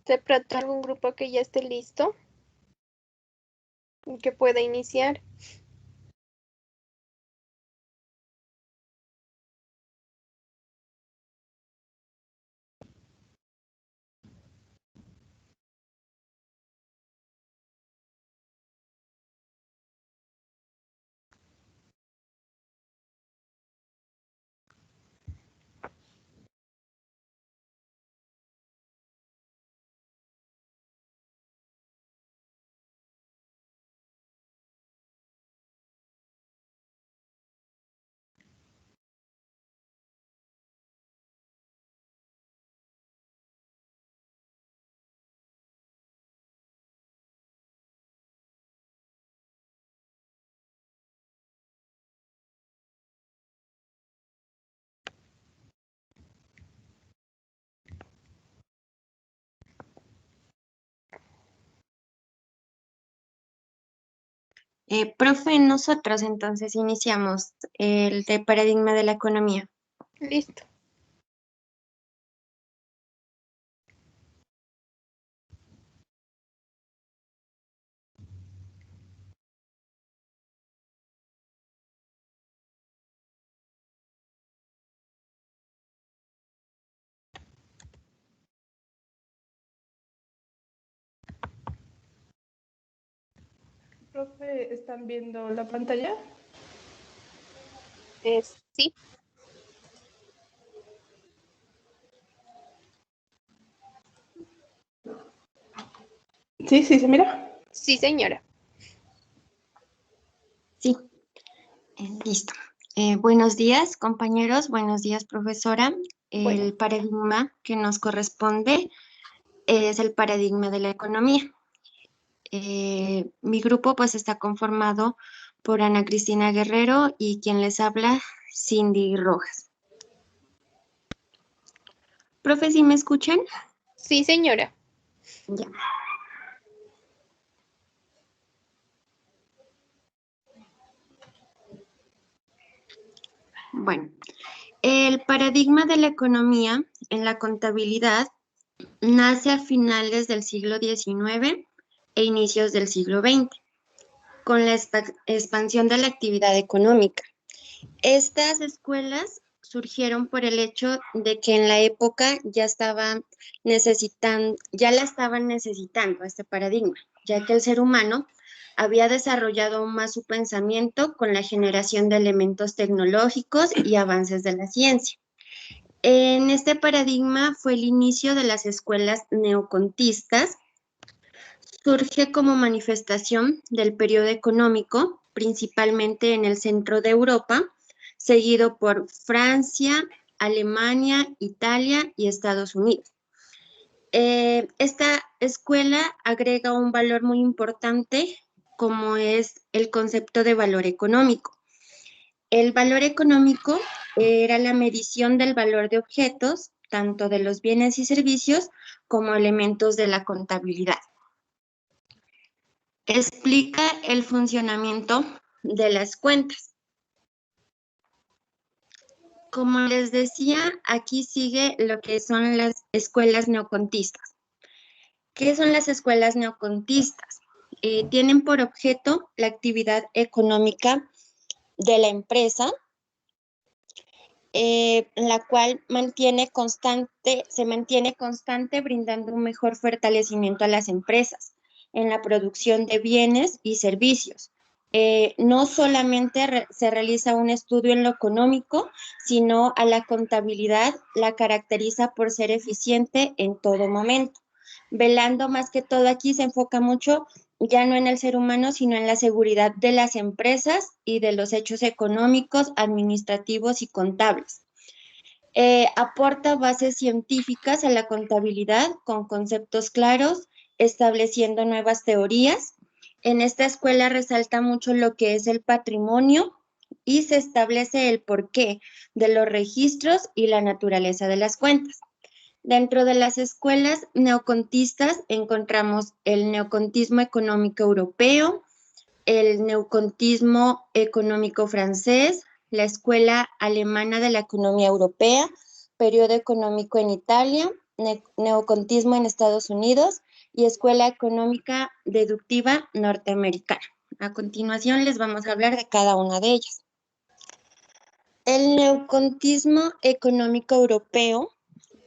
¿De pronto algún grupo que ya esté listo y que pueda iniciar? Profe, nosotros entonces iniciamos el de paradigma de la economía. Listo. Profe, ¿están viendo la pantalla? Sí. Sí, sí, se mira. Sí, señora. Sí, listo. Buenos días, compañeros. Buenos días, profesora. Bueno, El paradigma que nos corresponde es el paradigma de la economía. Mi grupo pues está conformado por Ana Cristina Guerrero y quien les habla, Cindy Rojas. Profe, ¿sí me escuchan? sí, señora. Ya. Bueno, el paradigma de la economía en la contabilidad nace a finales del siglo XIX e inicios del siglo XX, con la expansión de la actividad económica. Estas escuelas surgieron por el hecho de que en la época ya la estaban necesitando este paradigma, ya que el ser humano había desarrollado aún más su pensamiento con la generación de elementos tecnológicos y avances de la ciencia. En este paradigma fue el inicio de las escuelas neocontistas. Surge como manifestación del periodo económico, principalmente en el centro de Europa, seguido por Francia, Alemania, Italia y Estados Unidos. Esta escuela agrega un valor muy importante, como es el concepto de valor económico. El valor económico era la medición del valor de objetos, tanto de los bienes y servicios como elementos de la contabilidad. Explica el funcionamiento de las cuentas. Como les decía, aquí sigue lo que son las escuelas neocontistas. ¿Qué son las escuelas neocontistas? Tienen por objeto la actividad económica de la empresa, la cual se mantiene constante brindando un mejor fortalecimiento a las empresas en la producción de bienes y servicios. No solamente se realiza un estudio en lo económico, sino a la contabilidad la caracteriza por ser eficiente en todo momento. Velando más que todo aquí se enfoca mucho ya no en el ser humano, sino en la seguridad de las empresas y de los hechos económicos, administrativos y contables. Aporta bases científicas a la contabilidad con conceptos claros, estableciendo nuevas teorías. En esta escuela resalta mucho lo que es el patrimonio y se establece el porqué de los registros y la naturaleza de las cuentas. Dentro de las escuelas neocontistas encontramos el neocontismo económico europeo, el neocontismo económico francés, la Escuela Alemana de la Economía Europea, periodo económico en Italia neocontismo en Estados Unidos y escuela económica deductiva norteamericana. A continuación les vamos a hablar de cada una de ellas. El neocontismo económico europeo,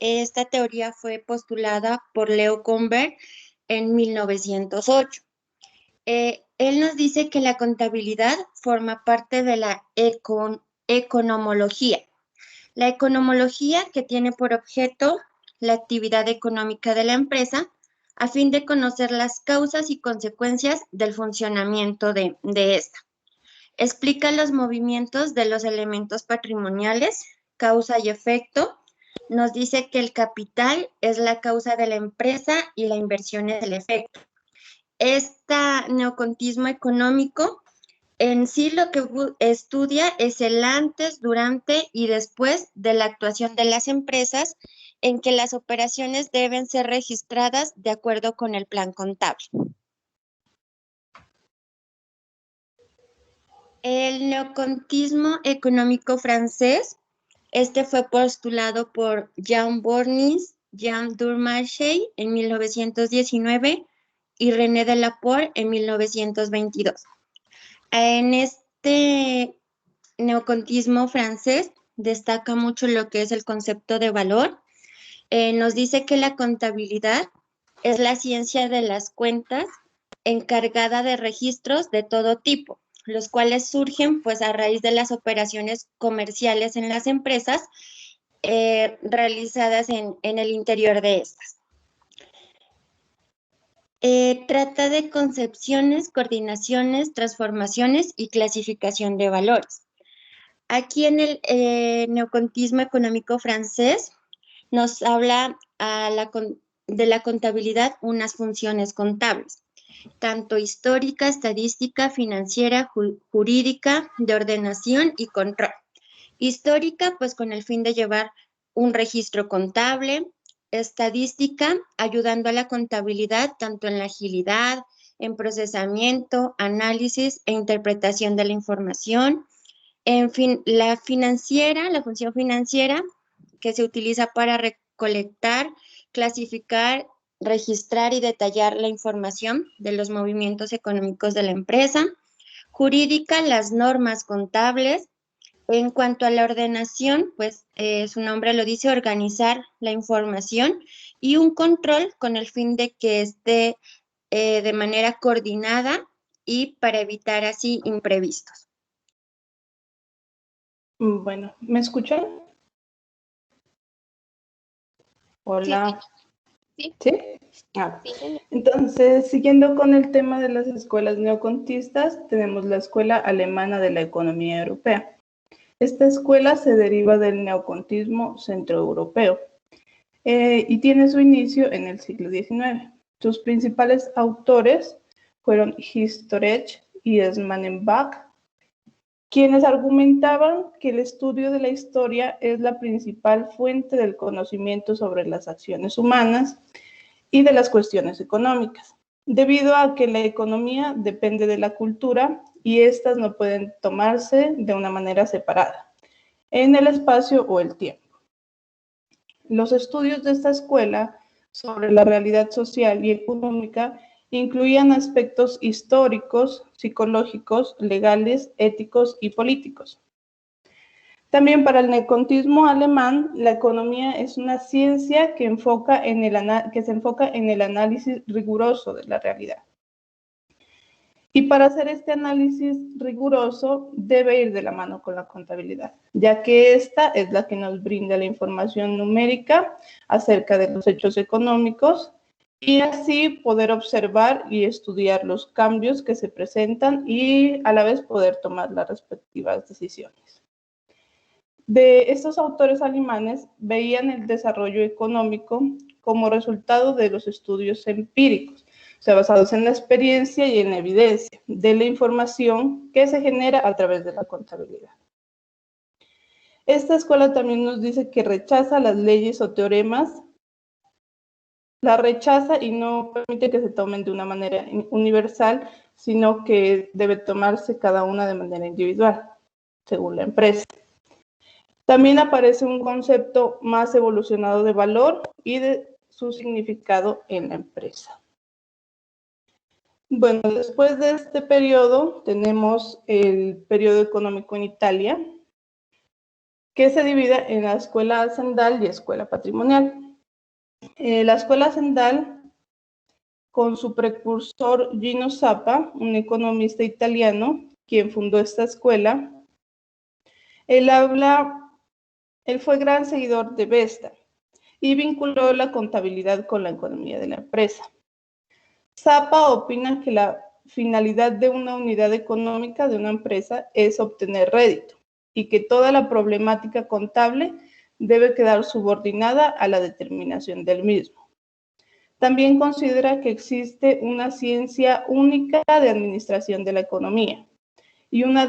esta teoría fue postulada por Leo Goldberg en 1908. Él nos dice que la contabilidad forma parte de la economología. La economología que tiene por objeto la actividad económica de la empresa a fin de conocer las causas y consecuencias del funcionamiento de esta. Explica los movimientos de los elementos patrimoniales, causa y efecto. Nos dice que el capital es la causa de la empresa y la inversión es el efecto. Este neocontismo económico en sí lo que estudia es el antes, durante y después de la actuación de las empresas en que las operaciones deben ser registradas de acuerdo con el plan contable. El neocontismo económico francés, este fue postulado por Jean Bornis, Jean Durmarchais en 1919 y René Delaport en 1922. En este neocontismo francés destaca mucho lo que es el concepto de valor. Nos dice que la contabilidad es la ciencia de las cuentas encargada de registros de todo tipo, los cuales surgen pues a raíz de las operaciones comerciales en las empresas realizadas en el interior de estas. Trata de concepciones, coordinaciones, transformaciones y clasificación de valores. Aquí en el neocontismo económico francés nos habla de la contabilidad unas funciones contables, tanto histórica, estadística, financiera, jurídica, de ordenación y control. Histórica, pues con el fin de llevar un registro contable. Estadística, ayudando a la contabilidad tanto en la agilidad, en procesamiento, análisis e interpretación de la información. En fin, la función financiera, que se utiliza para recolectar, clasificar, registrar y detallar la información de los movimientos económicos de la empresa. Jurídica, las normas contables. En cuanto a la ordenación, pues su nombre lo dice, organizar la información y un control con el fin de que esté de manera coordinada y para evitar así imprevistos. Bueno, ¿me escuchan? Hola. Sí. ¿Sí? Sí. Entonces, siguiendo con el tema de las escuelas neocontistas, tenemos la Escuela Alemana de la Economía Europea. Esta escuela se deriva del neocontismo centroeuropeo y tiene su inicio en el siglo XIX. Sus principales autores fueron Historisch y Esmanenbach, quienes argumentaban que el estudio de la historia es la principal fuente del conocimiento sobre las acciones humanas y de las cuestiones económicas, debido a que la economía depende de la cultura y éstas no pueden tomarse de una manera separada, en el espacio o el tiempo. Los estudios de esta escuela sobre la realidad social y económica incluían aspectos históricos, psicológicos, legales, éticos y políticos. También para el neocontismo alemán, la economía es una ciencia que se enfoca en el análisis riguroso de la realidad. Y para hacer este análisis riguroso debe ir de la mano con la contabilidad, ya que esta es la que nos brinda la información numérica acerca de los hechos económicos y así poder observar y estudiar los cambios que se presentan y a la vez poder tomar las respectivas decisiones. De estos autores alemanes veían el desarrollo económico como resultado de los estudios empíricos, o sea, basados en la experiencia y en la evidencia de la información que se genera a través de la contabilidad. Esta escuela también nos dice que rechaza las leyes o teoremas, la rechaza y no permite que se tomen de una manera universal, sino que debe tomarse cada una de manera individual, según la empresa. También aparece un concepto más evolucionado de valor y de su significado en la empresa. Bueno, después de este periodo tenemos el periodo económico en Italia, que se divide en la escuela hacendal y escuela patrimonial. La escuela hacendal, con su precursor Gino Zappa, un economista italiano, quien fundó esta escuela, él fue gran seguidor de Vesta y vinculó la contabilidad con la economía de la empresa. Zappa opina que la finalidad de una unidad económica de una empresa es obtener rédito y que toda la problemática contable debe quedar subordinada a la determinación del mismo. También considera que existe una ciencia única de administración de la economía y una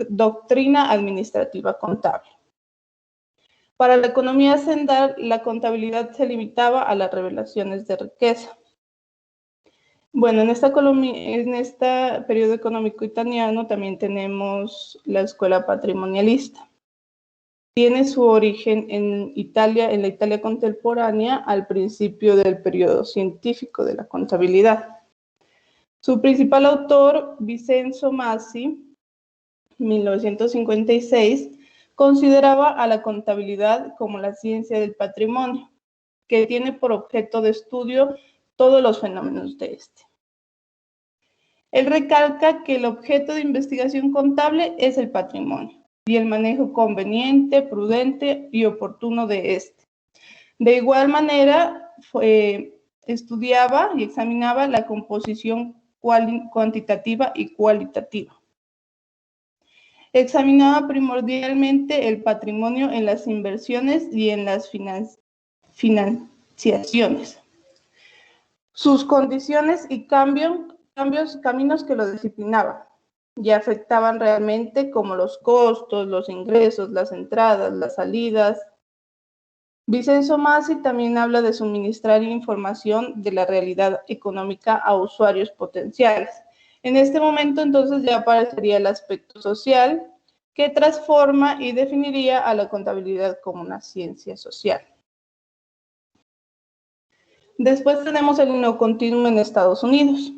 doctrina administrativa contable. Para la economía hacendal, la contabilidad se limitaba a las revelaciones de riqueza. Bueno, en este periodo económico italiano también tenemos la escuela patrimonialista. Tiene su origen en Italia, en la Italia contemporánea, al principio del periodo científico de la contabilidad. Su principal autor, Vincenzo Masi, 1956, consideraba a la contabilidad como la ciencia del patrimonio, que tiene por objeto de estudio todos los fenómenos de este. Él recalca que el objeto de investigación contable es el patrimonio y el manejo conveniente, prudente y oportuno de este. De igual manera, estudiaba y examinaba la composición cuantitativa y cualitativa. Examinaba primordialmente el patrimonio en las inversiones y en las financiaciones, sus condiciones y caminos que lo disciplinaban y afectaban realmente, como los costos, los ingresos, las entradas, las salidas. Vincenzo Masi también habla de suministrar información de la realidad económica a usuarios potenciales. En este momento, entonces, ya aparecería el aspecto social, que transforma y definiría a la contabilidad como una ciencia social. Después tenemos el neocontinuo en Estados Unidos.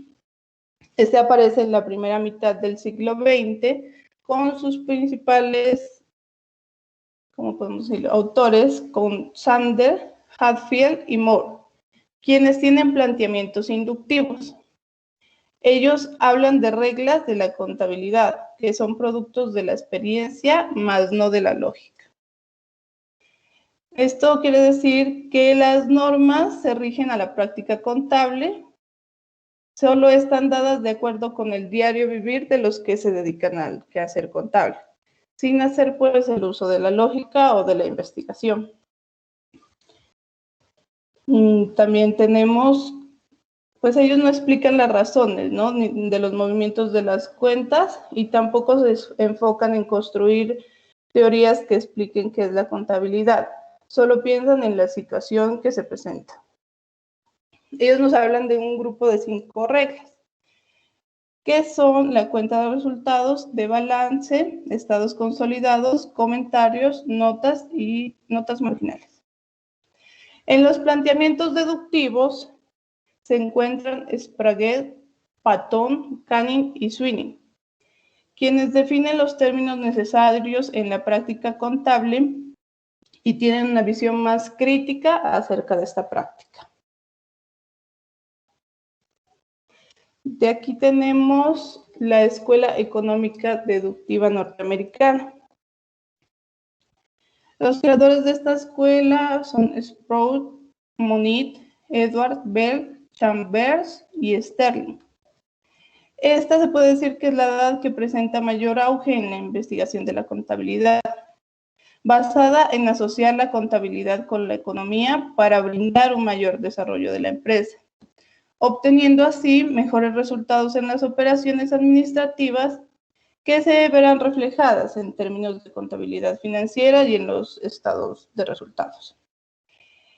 Este aparece en la primera mitad del siglo XX con sus principales, ¿cómo podemos decirlo?, autores, con Sander, Hatfield y Moore, quienes tienen planteamientos inductivos. Ellos hablan de reglas de la contabilidad, que son productos de la experiencia, más no de la lógica. Esto quiere decir que las normas se rigen a la práctica contable, solo están dadas de acuerdo con el diario vivir de los que se dedican al quehacer contable, sin hacer pues el uso de la lógica o de la investigación. También tenemos, pues ellos no explican las razones, ¿no?, ni de los movimientos de las cuentas y tampoco se enfocan en construir teorías que expliquen qué es la contabilidad. Solo piensan en la situación que se presenta. Ellos nos hablan de un grupo de 5 reglas, que son la cuenta de resultados, de balance, estados consolidados, comentarios, notas y notas marginales. En los planteamientos deductivos se encuentran Sprague, Patton, Canning y Sweeney, quienes definen los términos necesarios en la práctica contable y tienen una visión más crítica acerca de esta práctica. De aquí tenemos la Escuela Económica Deductiva Norteamericana. Los creadores de esta escuela son Sprout, Monit, Edward Bell, Chambers y Sterling. Esta se puede decir que es la edad que presenta mayor auge en la investigación de la contabilidad, basada en asociar la contabilidad con la economía para brindar un mayor desarrollo de la empresa, obteniendo así mejores resultados en las operaciones administrativas que se verán reflejadas en términos de contabilidad financiera y en los estados de resultados.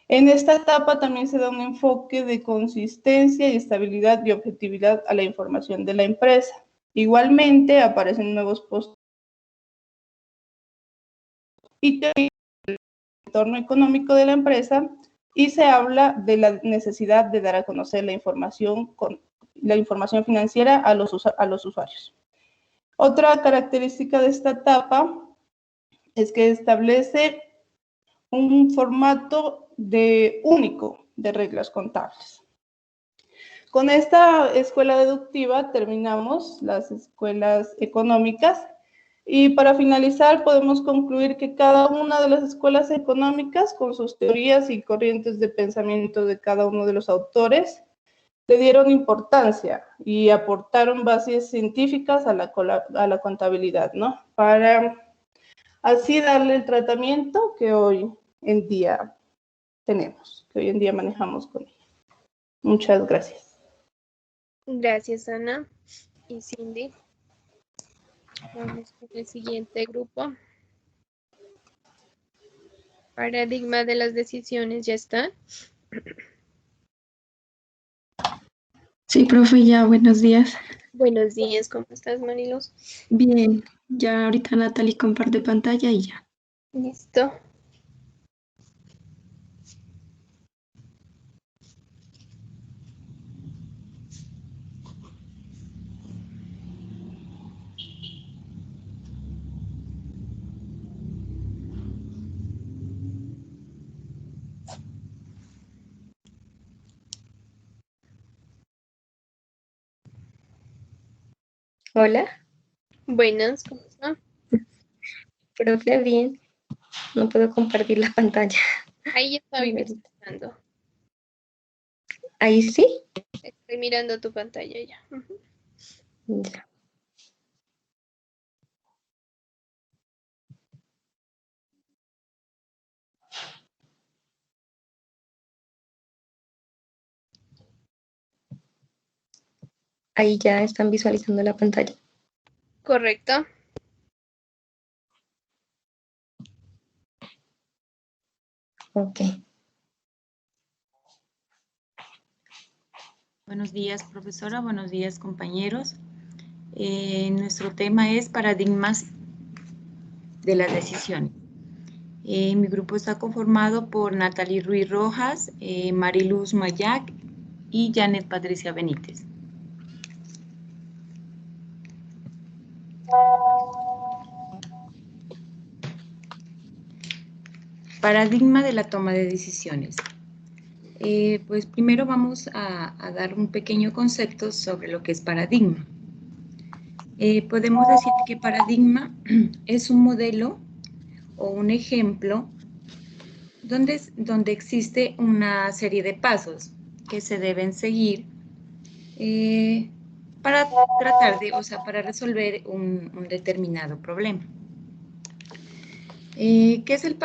En esta etapa también se da un enfoque de consistencia y estabilidad y objetividad a la información de la empresa. Igualmente aparecen nuevos postos y teoría del entorno económico de la empresa, y se habla de la necesidad de dar a conocer la información financiera a los usuarios. Otra característica de esta etapa es que establece un formato único de reglas contables. Con esta escuela deductiva terminamos las escuelas económicas, y para finalizar podemos concluir que cada una de las escuelas económicas, con sus teorías y corrientes de pensamiento de cada uno de los autores, le dieron importancia y aportaron bases científicas a la contabilidad, ¿no? Para así darle el tratamiento que hoy en día tenemos, que hoy en día manejamos con ella. Muchas gracias. Gracias, Ana y Cindy. Vamos con el siguiente grupo. Paradigma de las decisiones, ¿ya está? Sí, profe, ya, buenos días. Buenos días, ¿cómo estás, Marilos? Bien, ya ahorita Natalie comparte pantalla y ya. Listo. Hola, Buenas, ¿cómo está? profe, bien. No puedo compartir la pantalla. Ahí estoy mirando. Ahí sí. Estoy mirando tu pantalla ya. Ya. Ahí ya están visualizando la pantalla. Correcto. Ok. Buenos días, profesora. Buenos días, compañeros. Nuestro tema es paradigmas de las decisiones. Mi grupo está conformado por Natalie Ruiz Rojas, Mariluz Mayac y Janet Patricia Benítez. Paradigma de la toma de decisiones. Pues primero vamos a dar un pequeño concepto sobre lo que es paradigma. Podemos decir que paradigma es un modelo o un ejemplo donde existe una serie de pasos que se deben seguir para tratar de, para resolver un determinado problema. ¿Qué es el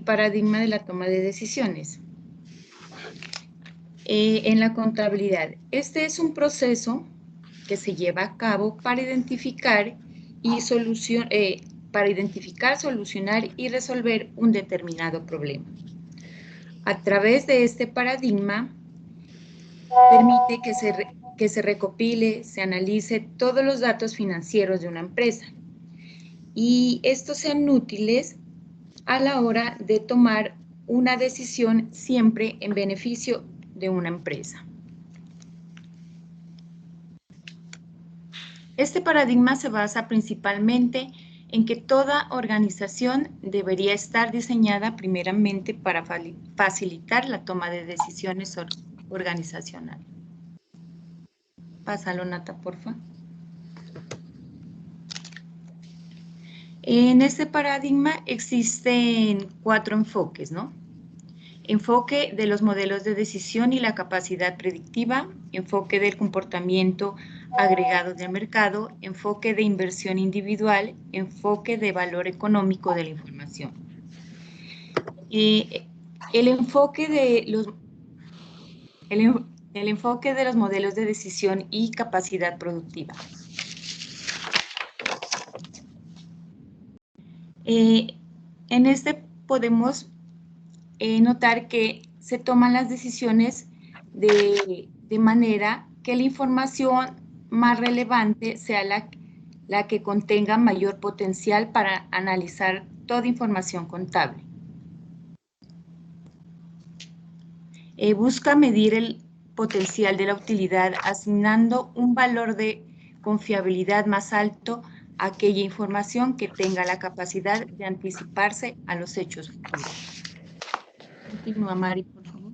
paradigma de la toma de decisiones? En la contabilidad, este es un proceso que se lleva a cabo para identificar, solucionar y resolver un determinado problema. A través de este paradigma, permite que se recopile, se analice todos los datos financieros de una empresa y estos sean útiles a la hora de tomar una decisión siempre en beneficio de una empresa. Este paradigma se basa principalmente en que toda organización debería estar diseñada primeramente para facilitar la toma de decisiones organizacionales. Pásalo, Nata, porfa. En este paradigma existen 4 enfoques, ¿no? Enfoque de los modelos de decisión y la capacidad predictiva, enfoque del comportamiento agregado del mercado, enfoque de inversión individual, enfoque de valor económico de la información. El enfoque de los modelos de decisión y capacidad productiva. En este podemos notar que se toman las decisiones de manera que la información más relevante sea la que contenga mayor potencial para analizar toda información contable. Busca medir el potencial de la utilidad asignando un valor de confiabilidad más alto a aquella información que tenga la capacidad de anticiparse a los hechos futuros. Continúa, Mari, por favor.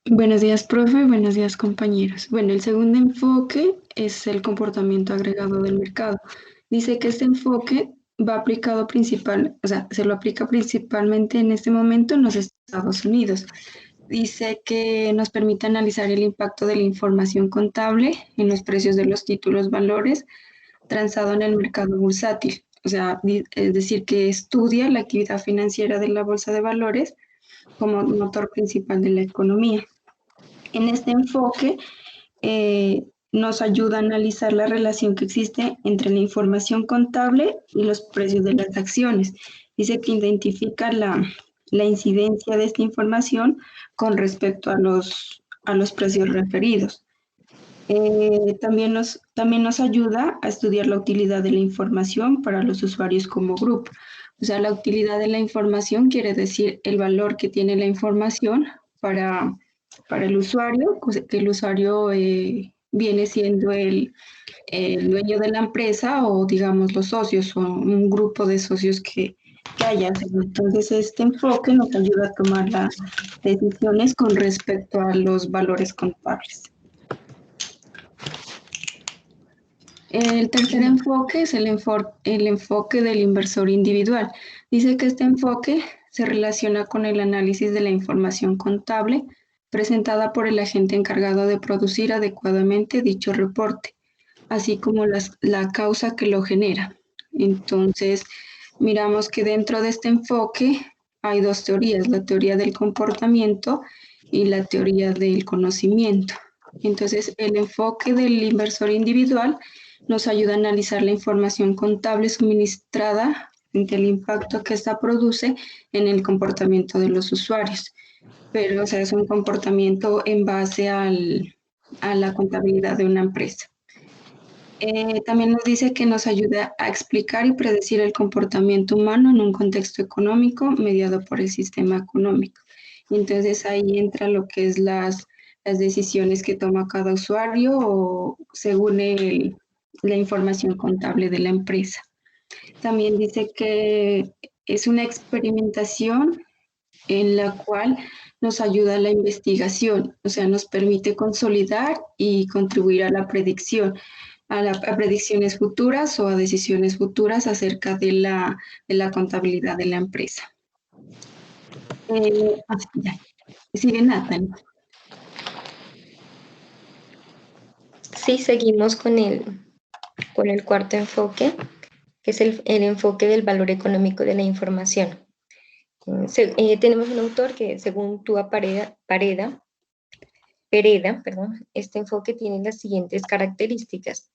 Buenos días, profe. Buenos días, compañeros. Bueno, el segundo enfoque es el comportamiento agregado del mercado. Dice que este enfoque va aplicado se lo aplica principalmente en este momento en los Estados Unidos. Dice que nos permite analizar el impacto de la información contable en los precios de los títulos valores transado en el mercado bursátil. O sea, es decir, que estudia la actividad financiera de la bolsa de valores como motor principal de la economía. En este enfoque nos ayuda a analizar la relación que existe entre la información contable y los precios de las acciones. Dice que identifica la incidencia de esta información con respecto a los precios referidos. También nos ayuda a estudiar la utilidad de la información para los usuarios como grupo. O sea, la utilidad de la información quiere decir el valor que tiene la información para el usuario, que el usuario viene siendo el dueño de la empresa o digamos los socios o un grupo de socios que haya. Entonces este enfoque nos ayuda a tomar las decisiones con respecto a los valores contables. El tercer enfoque es el enfoque del inversor individual. Dice que este enfoque se relaciona con el análisis de la información contable presentada por el agente encargado de producir adecuadamente dicho reporte, así como la causa que lo genera. Entonces, miramos que dentro de este enfoque hay dos teorías, la teoría del comportamiento y la teoría del conocimiento. Entonces, el enfoque del inversor individual nos ayuda a analizar la información contable suministrada frente al impacto que ésta produce en el comportamiento de los usuarios. Pero, o sea, es un comportamiento en base a la contabilidad de una empresa. También nos dice que nos ayuda a explicar y predecir el comportamiento humano en un contexto económico mediado por el sistema económico. Y entonces ahí entra lo que es las decisiones que toma cada usuario o según la información contable de la empresa. También dice que es una experimentación en la cual nos ayuda a la investigación, o sea, nos permite consolidar y contribuir a la predicción, a predicciones futuras o a decisiones futuras acerca de la contabilidad de la empresa. Sigue Nathan. Sí, seguimos con el cuarto enfoque, que es el enfoque del valor económico de la información. Tenemos un autor que, según Tua Pereda, este enfoque tiene las siguientes características.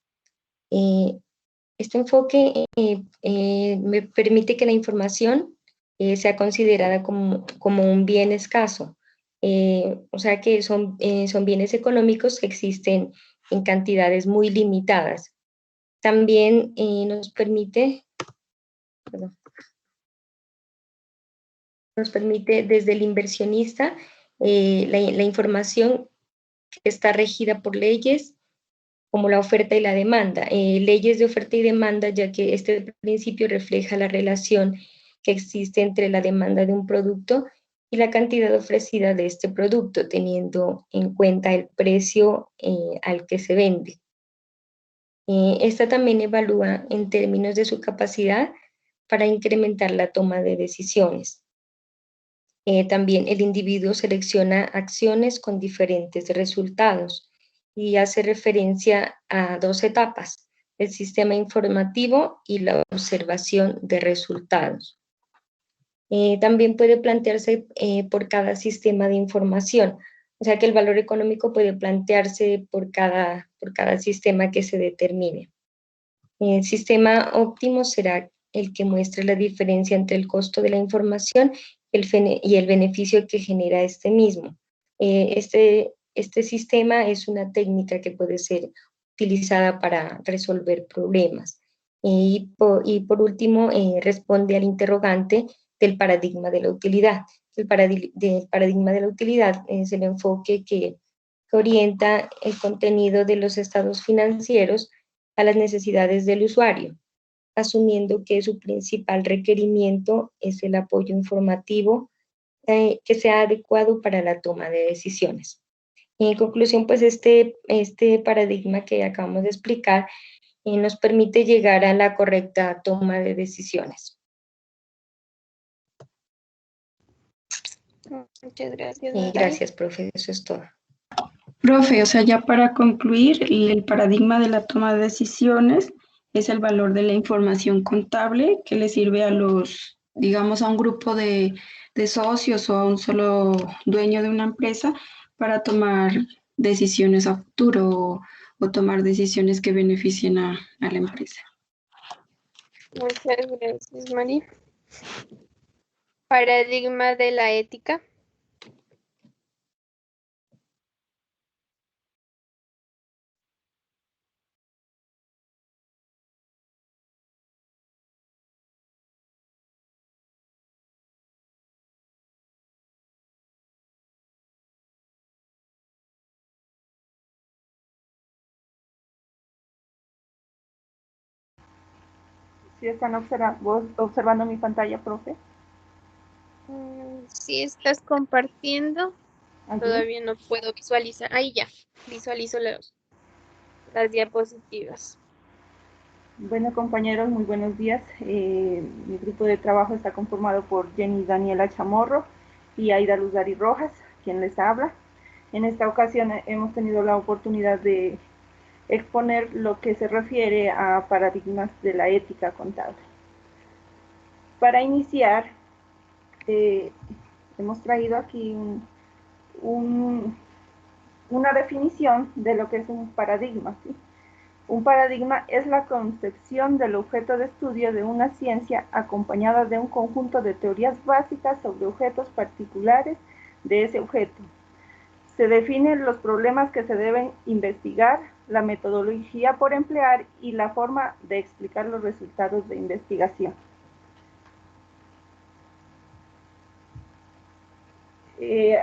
Este enfoque me permite que la información sea considerada como un bien escaso, o sea que son bienes económicos que existen en cantidades muy limitadas. También nos permite desde el inversionista la información está regida por leyes como la oferta y la demanda. Leyes de oferta y demanda, ya que este principio refleja la relación que existe entre la demanda de un producto y la cantidad ofrecida de este producto, teniendo en cuenta el precio al que se vende. Esta también evalúa en términos de su capacidad para incrementar la toma de decisiones. También el individuo selecciona acciones con diferentes resultados y hace referencia a dos etapas, el sistema informativo y la observación de resultados. También puede plantearse por cada sistema de información, o sea que el valor económico puede plantearse por cada sistema que se determine. El sistema óptimo será el que muestre la diferencia entre el costo de la información y el beneficio que genera este mismo. Este este sistema es una técnica que puede ser utilizada para resolver problemas. Y por último, responde al interrogante del paradigma de la utilidad. El paradigma de la utilidad es el enfoque que orienta el contenido de los estados financieros a las necesidades del usuario, asumiendo que su principal requerimiento es el apoyo informativo que sea adecuado para la toma de decisiones. En conclusión, pues este paradigma que acabamos de explicar nos permite llegar a la correcta toma de decisiones. Muchas gracias, María. Gracias, profe, eso es todo. Profe, o sea, ya para concluir, el paradigma de la toma de decisiones es el valor de la información contable que le sirve a los, digamos, a un grupo de socios o a un solo dueño de una empresa para tomar decisiones a futuro o tomar decisiones que beneficien a la empresa. Muchas gracias, María. Paradigma de la ética. ¿Sí están observando mi pantalla, profe? Si estás compartiendo, ¿Aquí? todavía no puedo visualizar. Ahí ya, visualizo las diapositivas. Bueno, compañeros, muy buenos días. Mi grupo de trabajo está conformado por Jenny Daniela Chamorro y Aida Luz Dari Rojas, quien les habla. En esta ocasión hemos tenido la oportunidad de exponer lo que se refiere a paradigmas de la ética contable. Para iniciar, hemos traído aquí una definición de lo que es un paradigma, ¿sí? Un paradigma es la concepción del objeto de estudio de una ciencia acompañada de un conjunto de teorías básicas sobre objetos particulares de ese objeto. Se definen los problemas que se deben investigar, la metodología por emplear y la forma de explicar los resultados de investigación.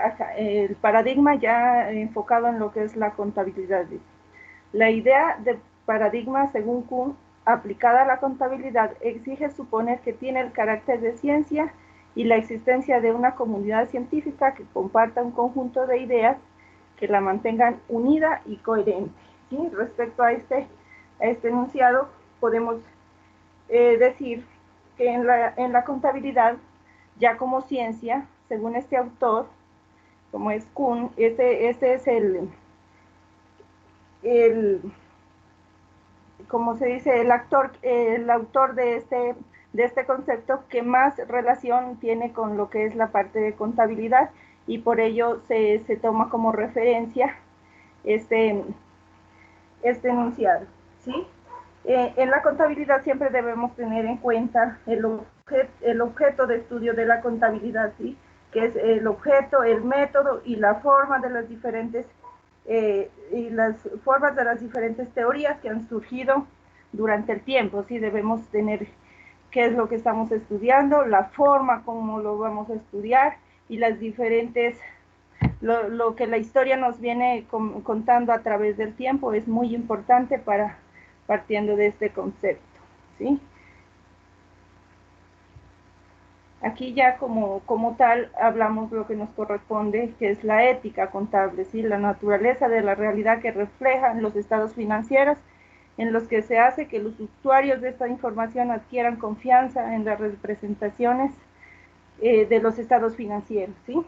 Acá, el paradigma ya enfocado en lo que es la contabilidad. La idea de paradigma, según Kuhn, aplicada a la contabilidad, exige suponer que tiene el carácter de ciencia y la existencia de una comunidad científica que comparta un conjunto de ideas que la mantengan unida y coherente. ¿Sí? Respecto a este enunciado, podemos decir que en la contabilidad, ya como ciencia, según este autor, como es Kuhn, ese es el como se dice, el autor de este concepto que más relación tiene con lo que es la parte de contabilidad, y por ello se toma como referencia este enunciado, ¿sí? En la contabilidad siempre debemos tener en cuenta el objeto de estudio de la contabilidad, ¿sí? Que es el objeto, el método y la forma de las diferentes teorías que han surgido durante el tiempo, ¿sí? Debemos tener qué es lo que estamos estudiando, la forma como lo vamos a estudiar y las diferentes, lo que la historia nos viene contando a través del tiempo es muy importante para partiendo de este concepto, ¿sí? Aquí ya como tal hablamos lo que nos corresponde, que es la ética contable, ¿sí? La naturaleza de la realidad que reflejan los estados financieros en los que se hace que los usuarios de esta información adquieran confianza en las representaciones de los estados financieros, ¿sí?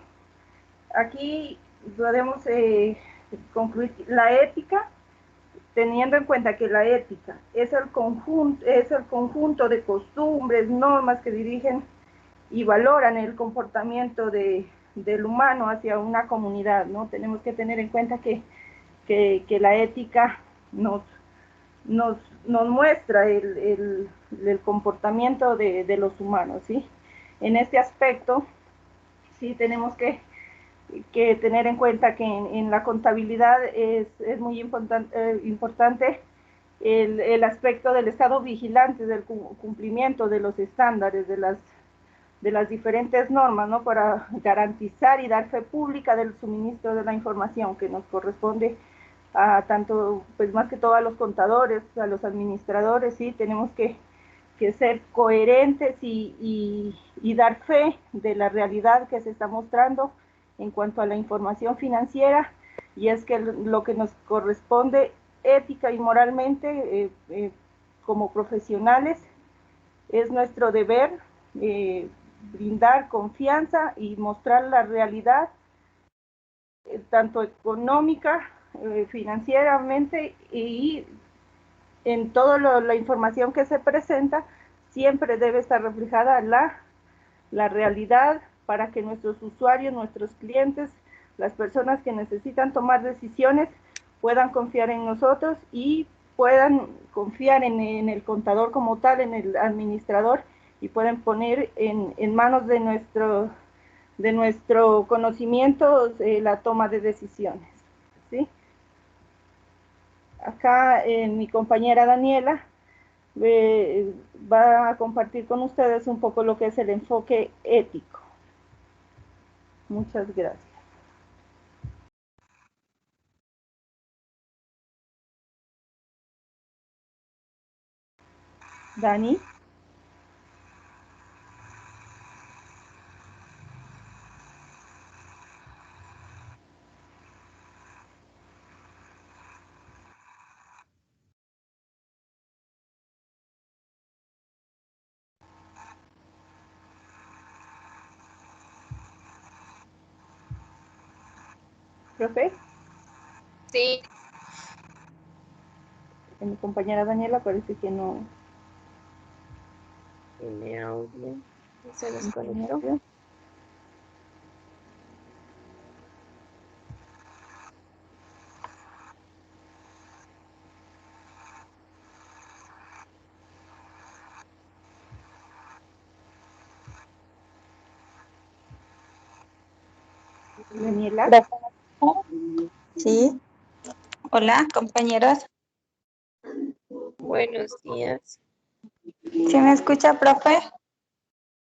Aquí podemos concluir la ética, teniendo en cuenta que la ética es el conjunto de costumbres, normas que dirigen y valoran el comportamiento del humano hacia una comunidad, ¿no? Tenemos que tener en cuenta que la ética nos muestra el comportamiento de los humanos, ¿sí? En este aspecto, sí tenemos que que tener en cuenta que en la contabilidad es muy importante el aspecto del estado vigilante, del cumplimiento de los estándares, de las diferentes normas, ¿no? Para garantizar y dar fe pública del suministro de la información que nos corresponde a tanto, pues más que todo a los contadores, a los administradores, ¿sí? Tenemos que ser coherentes y dar fe de la realidad que se está mostrando en cuanto a la información financiera, y es que lo que nos corresponde ética y moralmente como profesionales es nuestro deber brindar confianza y mostrar la realidad tanto económica, financieramente, y en toda la información que se presenta siempre debe estar reflejada la realidad para que nuestros usuarios, nuestros clientes, las personas que necesitan tomar decisiones puedan confiar en nosotros y puedan confiar en el contador como tal, en el administrador, y pueden poner en manos de nuestro conocimiento la toma de decisiones, ¿sí? Acá mi compañera Daniela va a compartir con ustedes un poco lo que es el enfoque ético. Muchas gracias. Dani. ¿Profe? Sí, Mi compañera Daniela parece que no. tiene audio. Se desconectó. Daniela. Sí. Hola, compañeros. Buenos días. ¿Sí me escucha, profe?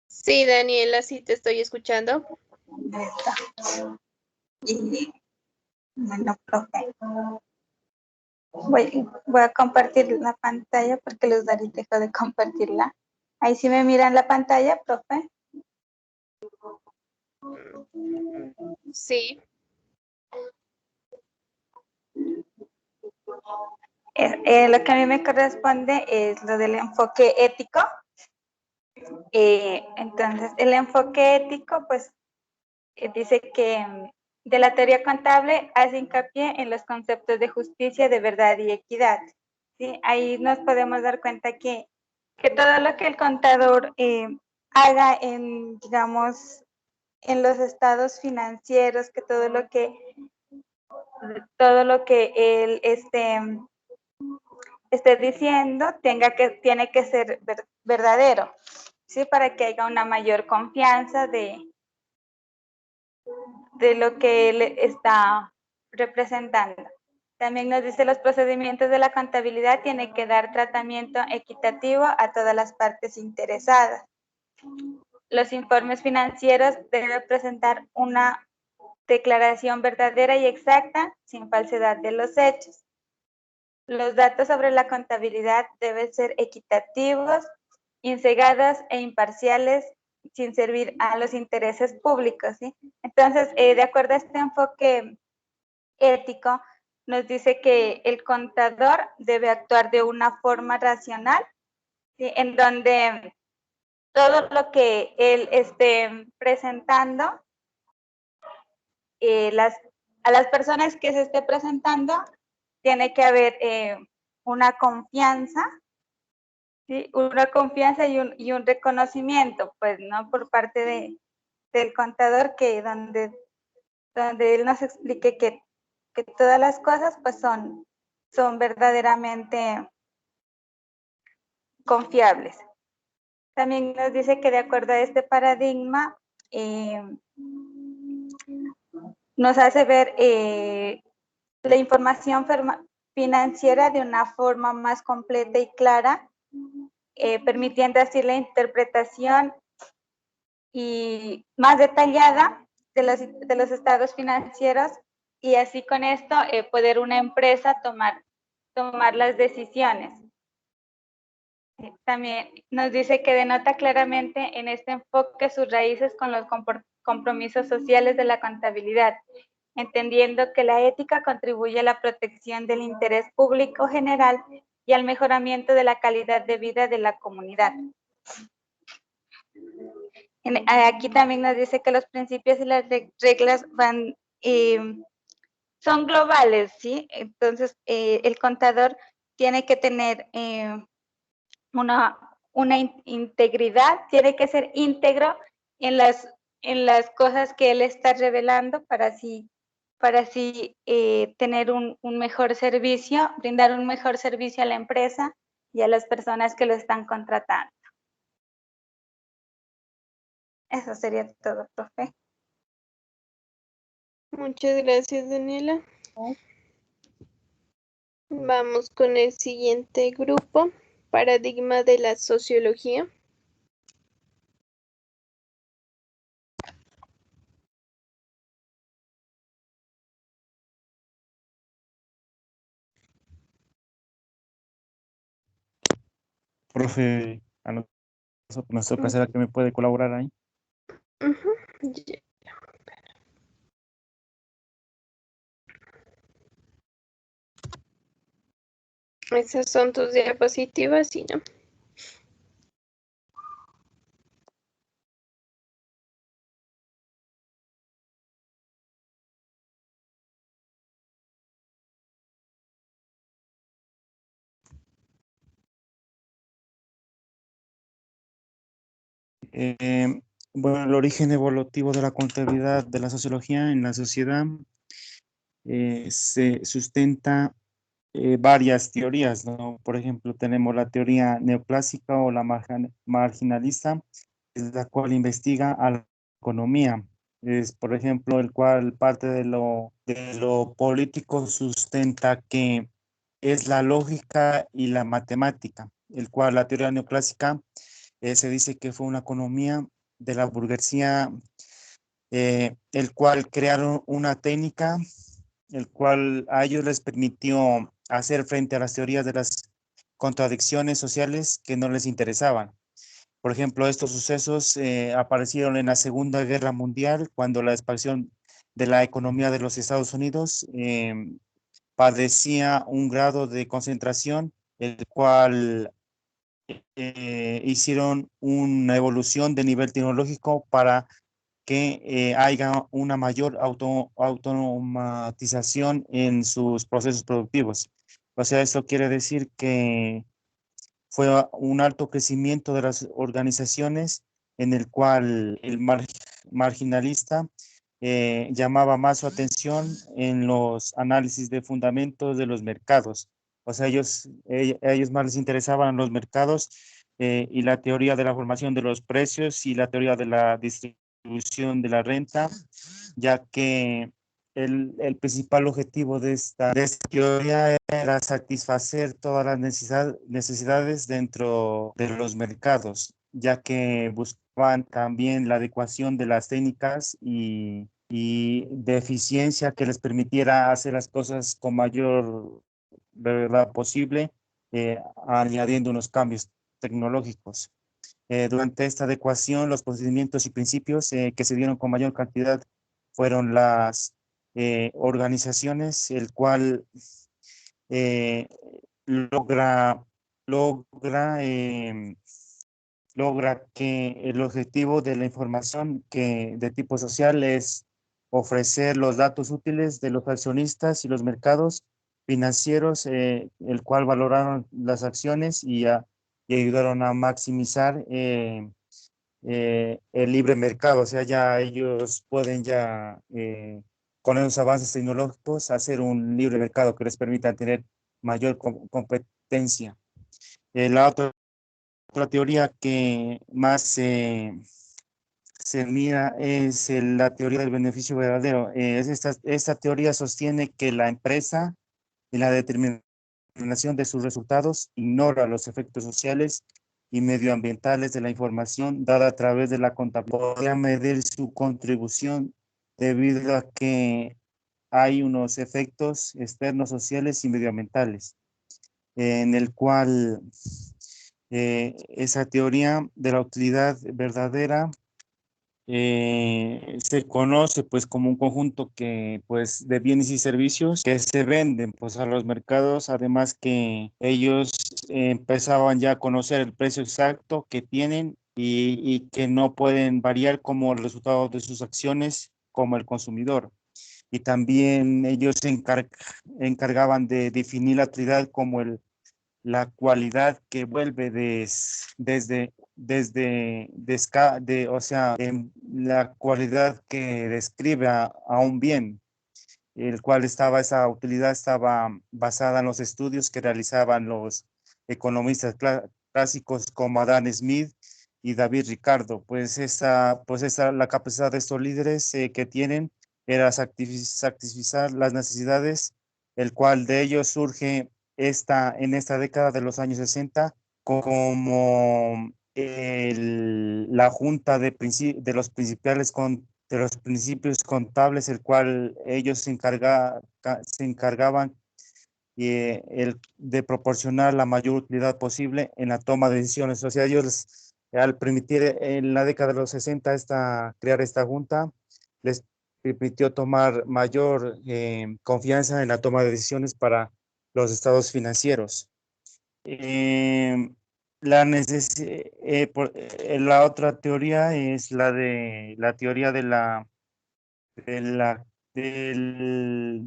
Sí, Daniela, sí te estoy escuchando. Y bueno, profe. Voy a compartir la pantalla porque los Darí dejó de compartirla. Ahí sí me miran la pantalla, profe. Sí. Lo que a mí me corresponde es lo del enfoque ético. Entonces, el enfoque ético, pues, dice que de la teoría contable hace hincapié en los conceptos de justicia, de verdad y equidad. ¿Sí? Ahí nos podemos dar cuenta que todo lo que el contador haga en, digamos, en los estados financieros, que todo lo que él esté diciendo tiene que ser verdadero, ¿sí? Para que haya una mayor confianza de lo que él está representando. También nos dice los procedimientos de la contabilidad tienen que dar tratamiento equitativo a todas las partes interesadas. Los informes financieros deben presentar una declaración verdadera y exacta, sin falsedad de los hechos. Los datos sobre la contabilidad deben ser equitativos, incegados e imparciales, sin servir a los intereses públicos, ¿sí? Entonces, de acuerdo a este enfoque ético, nos dice que el contador debe actuar de una forma racional, ¿sí? En donde todo lo que él esté presentando, a las personas que se esté presentando, tiene que haber una confianza, ¿sí? Una confianza y un reconocimiento, pues, ¿no? Por parte del contador, que donde él nos explique que todas las cosas, pues, son verdaderamente confiables. También nos dice que de acuerdo a este paradigma, nos hace ver la información financiera de una forma más completa y clara, permitiendo así la interpretación y más detallada de los estados financieros, y así con esto poder una empresa tomar las decisiones. También nos dice que denota claramente en este enfoque sus raíces con los compromisos sociales de la contabilidad, entendiendo que la ética contribuye a la protección del interés público general y al mejoramiento de la calidad de vida de la comunidad. Aquí también nos dice que los principios y las reglas son globales, ¿sí? Entonces, el contador tiene que tener una integridad, tiene que ser íntegro en las cosas que él está revelando para así tener un mejor servicio, brindar un mejor servicio a la empresa y a las personas que lo están contratando. Eso sería todo, profe. Muchas gracias, Daniela. Vamos con el siguiente grupo, paradigma de la sociología. Profe, nos toca hacer a que me puede colaborar ahí. Ya. Esas son tus diapositivas, ¿sí, no? Bueno, el origen evolutivo de la contabilidad de la sociología en la sociedad se sustenta varias teorías, ¿no? Por ejemplo, tenemos la teoría neoclásica o la marginalista, es la cual investiga a la economía. Es, por ejemplo, el cual parte de lo político sustenta que es la lógica y la matemática, el cual la teoría neoclásica se dice que fue una economía de la burguesía, el cual crearon una técnica, el cual a ellos les permitió hacer frente a las teorías de las contradicciones sociales que no les interesaban. Por ejemplo, estos sucesos aparecieron en la Segunda Guerra Mundial, cuando la expansión de la economía de los Estados Unidos padecía un grado de concentración, el cual hicieron una evolución de nivel tecnológico para que haya una mayor automatización en sus procesos productivos. O sea, eso quiere decir que fue un alto crecimiento de las organizaciones en el cual el marginalista llamaba más su atención en los análisis de fundamentos de los mercados. O sea, ellos más les interesaban los mercados y la teoría de la formación de los precios y la teoría de la distribución de la renta, ya que el principal objetivo de esta teoría era satisfacer todas las necesidades dentro de los mercados, ya que buscaban también la adecuación de las técnicas y de eficiencia que les permitiera hacer las cosas con mayor brevedad posible, añadiendo unos cambios tecnológicos. Durante esta adecuación, los procedimientos y principios que se dieron con mayor cantidad fueron las organizaciones, el cual eh, logra, logra, logra que el objetivo de la información que de tipo social es ofrecer los datos útiles de los accionistas y los mercados financieros, el cual valoraron las acciones y ayudaron a maximizar el libre mercado. O sea, ya ellos pueden ya con esos avances tecnológicos hacer un libre mercado que les permita tener mayor competencia. La otra teoría que más se se mira es la teoría del beneficio verdadero. Esta teoría sostiene que la empresa en la determinación de sus resultados ignora los efectos sociales y medioambientales de la información dada a través de la contabilidad. Podría medir su contribución debido a que hay unos efectos externos sociales y medioambientales, en el cual esa teoría de la utilidad verdadera se conoce pues como un conjunto que pues de bienes y servicios que se venden pues a los mercados, además que ellos empezaban ya a conocer el precio exacto que tienen y que no pueden variar como el resultado de sus acciones como el consumidor. Y también ellos se encargaban de definir la utilidad como la cualidad que vuelve o sea, la cualidad que describe a un bien, el cual esa utilidad estaba basada en los estudios que realizaban los economistas clásicos como Adam Smith y David Ricardo. La capacidad de estos líderes que tienen era satisfacer las necesidades, el cual de ellos surge en esta década de los años 60 como la junta de los de los principios contables, el cual ellos se encargaban de proporcionar la mayor utilidad posible en la toma de decisiones. O sea, ellos al permitir en la década de los 60 crear esta junta, les permitió tomar mayor confianza en la toma de decisiones para los estados financieros. La otra teoría es la teoría de, la, de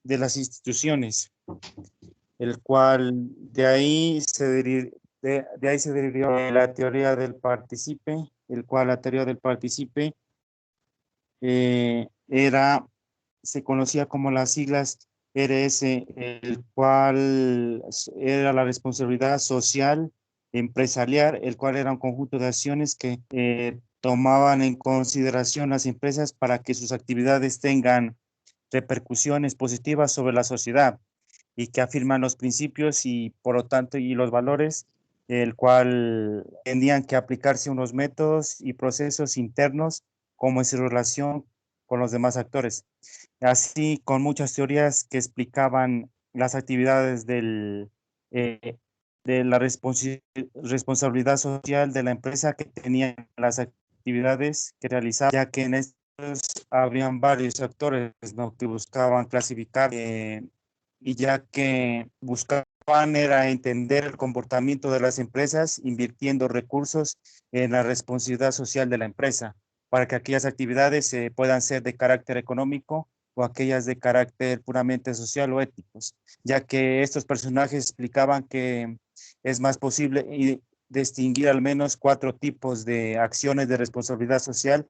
las instituciones, el cual de ahí se derivó la teoría del participe, el cual la teoría del participe eh, era, se conocía como las siglas RS, el cual era la responsabilidad social empresarial, el cual era un conjunto de acciones que tomaban en consideración las empresas para que sus actividades tengan repercusiones positivas sobre la sociedad y que afirman los principios y por lo tanto y los valores, el cual tendrían que aplicarse unos métodos y procesos internos como en su relación con los demás actores. Así, con muchas teorías que explicaban las actividades de la responsabilidad social de la empresa que tenían las actividades que realizaban, ya que en estos habrían varios actores, ¿no?, que buscaban clasificar y ya que buscaban era entender el comportamiento de las empresas invirtiendo recursos en la responsabilidad social de la empresa para que aquellas actividades puedan ser de carácter económico o aquellas de carácter puramente social o éticos, ya que estos personajes explicaban que es más posible distinguir al menos 4 tipos de acciones de responsabilidad social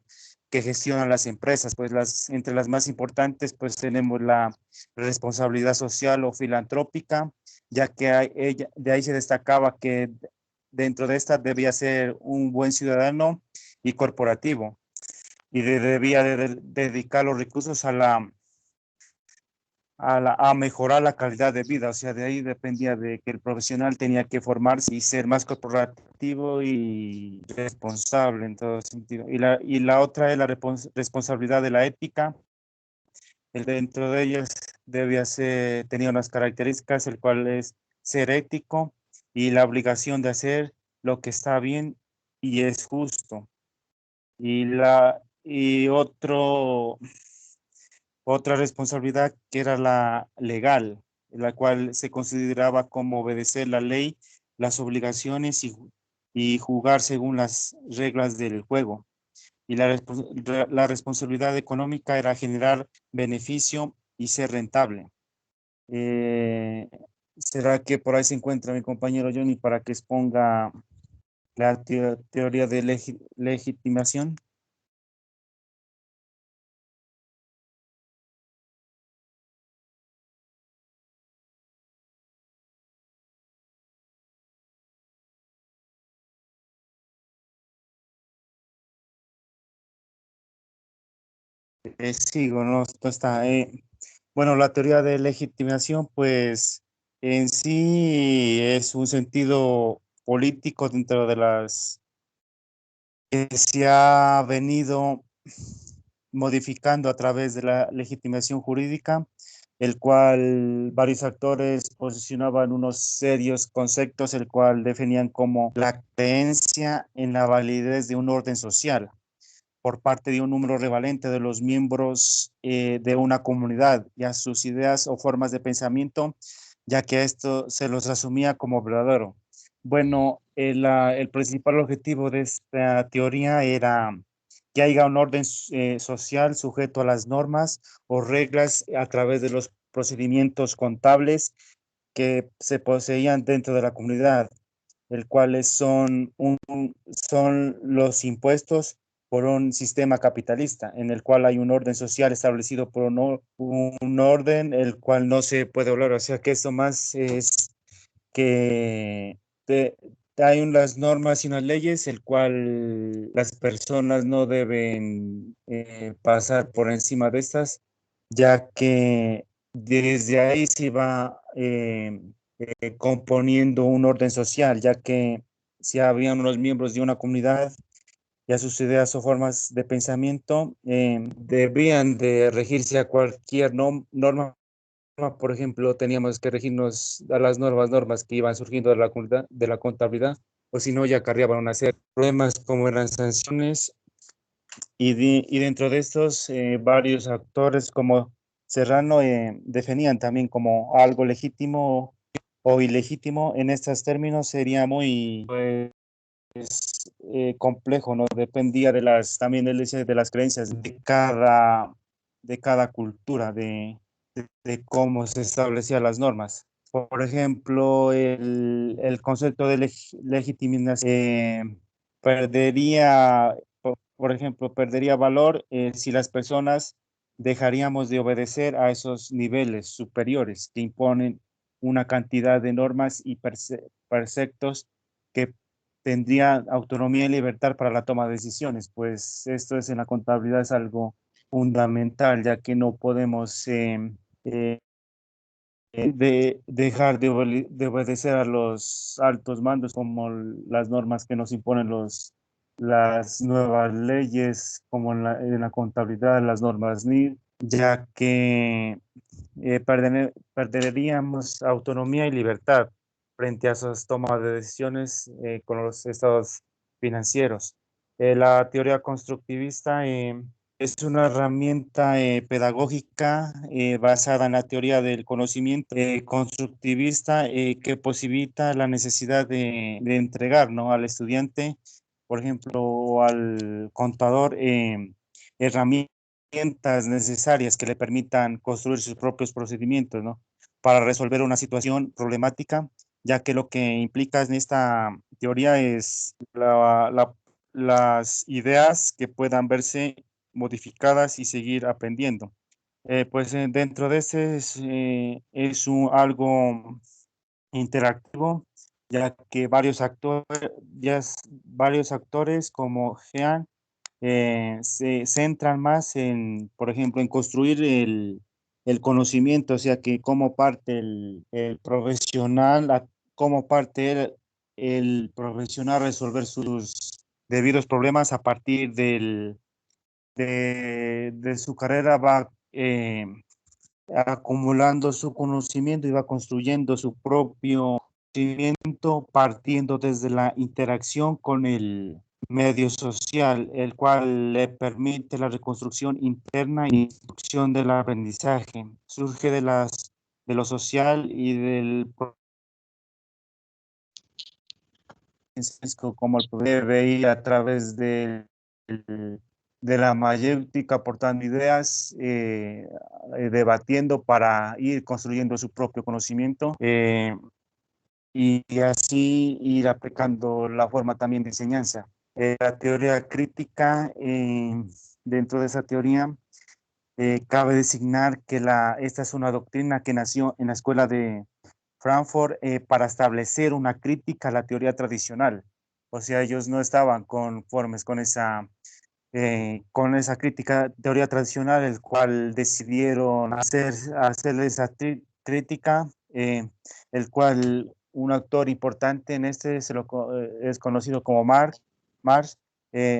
que gestionan las empresas. Pues entre las más importantes pues tenemos la responsabilidad social o filantrópica, ya que de ahí se destacaba que dentro de esta debía ser un buen ciudadano y corporativo y debía dedicar los recursos a mejorar la calidad de vida. O sea, de ahí dependía de que el profesional tenía que formarse y ser más corporativo y responsable en todo sentido. Y la otra es la responsabilidad de la ética. Dentro de ellas tenía unas características, el cual es ser ético y la obligación de hacer lo que está bien y es justo. Y otra responsabilidad que era la legal, la cual se consideraba como obedecer la ley, las obligaciones y jugar según las reglas del juego. Y la responsabilidad económica era generar beneficio y ser rentable. ¿Será que por ahí se encuentra mi compañero Johnny para que exponga la teoría de legitimación? Sigo, no, no está. Bueno, la teoría de legitimación, pues en sí es un sentido político dentro de las que se ha venido modificando a través de la legitimación jurídica, el cual varios actores posicionaban unos serios conceptos, el cual definían como la creencia en la validez de un orden social por parte de un número revalente de los miembros de una comunidad y a sus ideas o formas de pensamiento, ya que esto se los asumía como verdadero. Bueno, el principal objetivo de esta teoría era que haya un orden social sujeto a las normas o reglas a través de los procedimientos contables que se poseían dentro de la comunidad, el cuales son los impuestos por un sistema capitalista, en el cual hay un orden social establecido por un orden el cual no se puede hablar. O sea que esto más es que te- hay unas normas y unas leyes, el cual las personas no deben pasar por encima de estas, ya que desde ahí se va componiendo un orden social, ya que si habían unos miembros de una comunidad, ya sus ideas o formas de pensamiento debían de regirse a cualquier norma. Por ejemplo, teníamos que regirnos a las normas que iban surgiendo de la contabilidad, o si no, ya acarreaban una serie de problemas como eran sanciones, y dentro de estos, varios actores como Serrano definían también como algo legítimo o ilegítimo. En estos términos sería muy complejo, ¿no? Dependía de también él decía, de las creencias de cada cultura, de cómo se establecían las normas. Por ejemplo, el concepto de legitimidad perdería, por ejemplo, perdería valor si las personas dejaríamos de obedecer a esos niveles superiores que imponen una cantidad de normas y preceptos que tendría autonomía y libertad para la toma de decisiones. Pues esto es en la contabilidad es algo fundamental, ya que no podemos eh, dejar de obedecer a los altos mandos como las normas que nos imponen las nuevas leyes, como en la contabilidad, las normas NIR, ya que perderíamos autonomía y libertad frente a esas tomas de decisiones con los estados financieros. La teoría constructivista es una herramienta pedagógica basada en la teoría del conocimiento constructivista que posibilita la necesidad de entregar, ¿no?, al estudiante, por ejemplo, o al contador, herramientas necesarias que le permitan construir sus propios procedimientos, ¿no?, para resolver una situación problemática, ya que lo que implica en esta teoría es las ideas que puedan verse modificadas y seguir aprendiendo. Pues dentro de este es algo interactivo, ya que varios actores como Jean se centran más en, por ejemplo, en construir el conocimiento, o sea que como parte el profesional, como parte el profesional resolver sus debidos problemas a partir de su carrera va acumulando su conocimiento y va construyendo su propio conocimiento partiendo desde la interacción con el medio social, el cual le permite la reconstrucción interna y instrucción del aprendizaje. Surge de lo social y del como el debe ir a través de la mayéutica aportando ideas, debatiendo para ir construyendo su propio conocimiento y así ir aplicando la forma también de enseñanza. La teoría crítica, dentro de esa teoría, cabe designar que esta es una doctrina que nació en la escuela de Frankfurt para establecer una crítica a la teoría tradicional. O sea, ellos no estaban conformes con esa con esa crítica teoría tradicional, el cual decidieron hacer esa crítica, el cual un autor importante en este es conocido como Marx,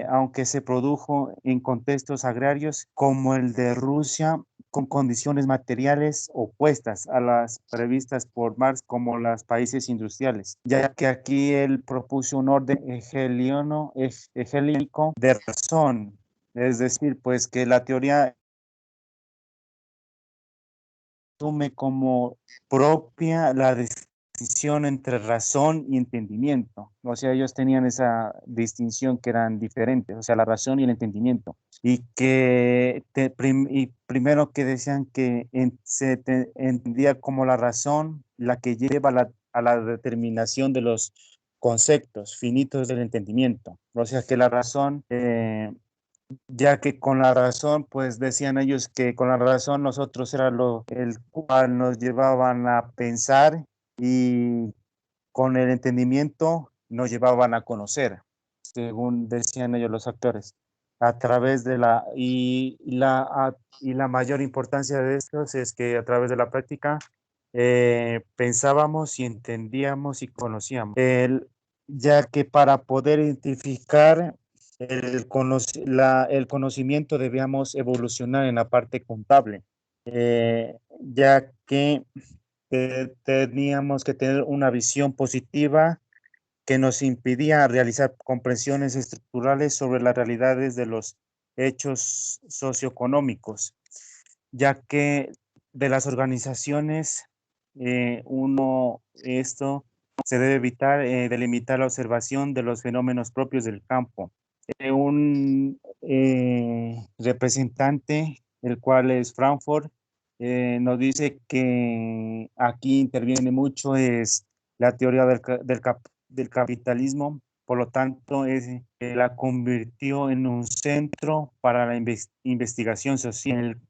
aunque se produjo en contextos agrarios como el de Rusia, con condiciones materiales opuestas a las previstas por Marx como los países industriales, ya que aquí él propuso un orden hegelónico de razón, es decir, pues que la teoría asume como propia la distinción entre razón y entendimiento. O sea, ellos tenían esa distinción que eran diferentes, o sea, la razón y el entendimiento. Y que primero que decían que entendía como la razón la que lleva a la determinación de los conceptos finitos del entendimiento. O sea, que la razón ya que con la razón, pues decían ellos que con la razón nosotros era el cual nos llevaban a pensar y con el entendimiento nos llevaban a conocer, según decían ellos los actores, a través de y la mayor importancia de estos es que a través de la práctica pensábamos y entendíamos y conocíamos, ya que para poder identificar el conocimiento debíamos evolucionar en la parte contable, ya que teníamos que tener una visión positiva que nos impedía realizar comprensiones estructurales sobre las realidades de los hechos socioeconómicos, ya que de las organizaciones, esto se debe evitar, delimitar la observación de los fenómenos propios del campo. Un representante, el cual es Frankfurt, nos dice que aquí interviene mucho es la teoría del capitalismo, por lo tanto, la convirtió en un centro para la investigación social, el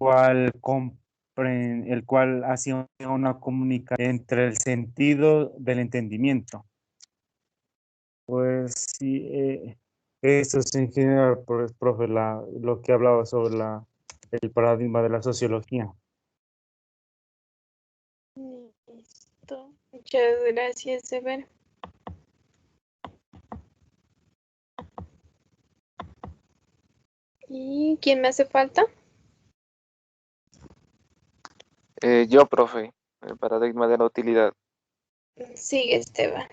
cual hacía una comunicación entre el sentido del entendimiento. Pues sí, eso es en general, profe, lo que hablaba sobre el paradigma de la sociología. Listo. Muchas gracias, Ever. ¿Y quién me hace falta? Yo, profe, el paradigma de la utilidad. Sigue, Esteban.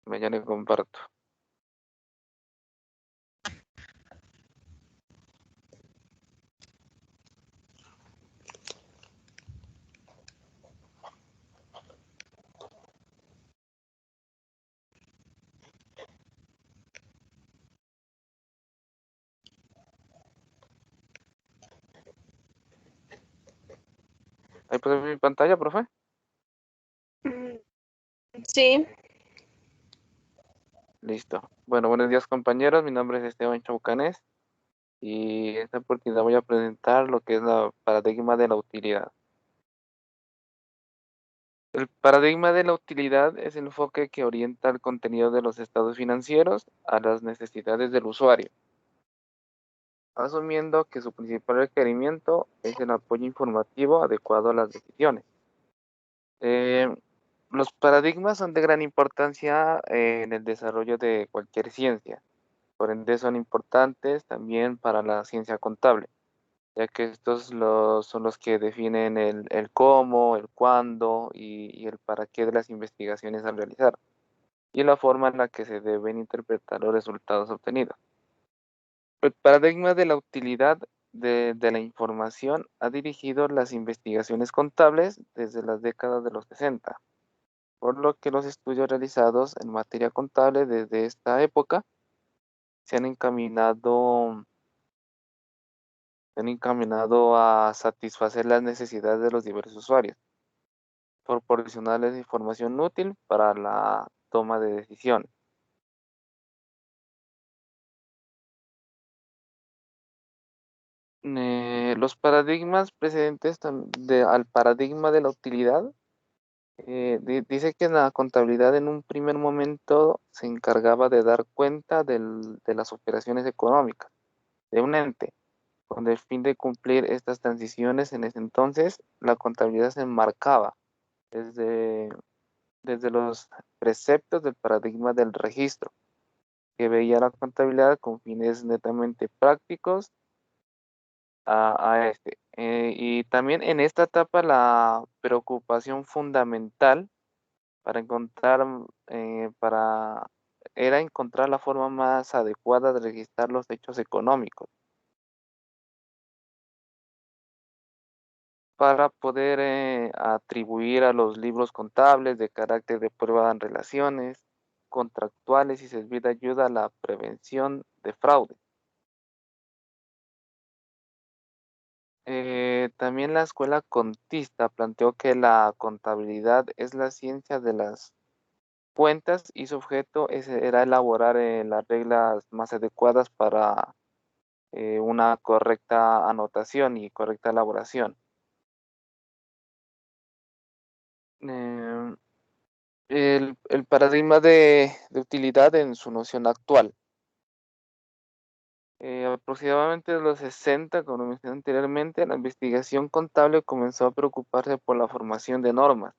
Ya le comparto. ¿Ahí puede ver mi pantalla, profe? Sí. Listo. Bueno, buenos días, compañeros. Mi nombre es Esteban Chaucanés y en esta oportunidad voy a presentar lo que es el paradigma de la utilidad. El paradigma de la utilidad es el enfoque que orienta el contenido de los estados financieros a las necesidades del usuario, asumiendo que su principal requerimiento es el apoyo informativo adecuado a las decisiones. Los paradigmas son de gran importancia en el desarrollo de cualquier ciencia, por ende son importantes también para la ciencia contable, ya que estos son los que definen el cómo, el cuándo y el para qué de las investigaciones a realizar, y la forma en la que se deben interpretar los resultados obtenidos. El paradigma de la utilidad de la información ha dirigido las investigaciones contables desde las décadas de los 60, por lo que los estudios realizados en materia contable desde esta época se han encaminado a satisfacer las necesidades de los diversos usuarios, proporcionarles información útil para la toma de decisiones. Los paradigmas precedentes al paradigma de la utilidad Dice que la contabilidad en un primer momento se encargaba de dar cuenta de las operaciones económicas de un ente. Con el fin de cumplir estas transiciones en ese entonces, la contabilidad se enmarcaba desde, desde los preceptos del paradigma del registro, que veía la contabilidad con fines netamente prácticos a este. Y también en esta etapa la preocupación fundamental para encontrar, era encontrar la forma más adecuada de registrar los hechos económicos para poder atribuir a los libros contables de carácter de prueba en relaciones contractuales y servir de ayuda a la prevención de fraude. También la escuela contista planteó que la contabilidad es la ciencia de las cuentas y su objeto era elaborar las reglas más adecuadas para una correcta anotación y correcta elaboración. Em, el paradigma de utilidad en su noción actual. Aproximadamente de los 60, como mencioné anteriormente, la investigación contable comenzó a preocuparse por la formación de normas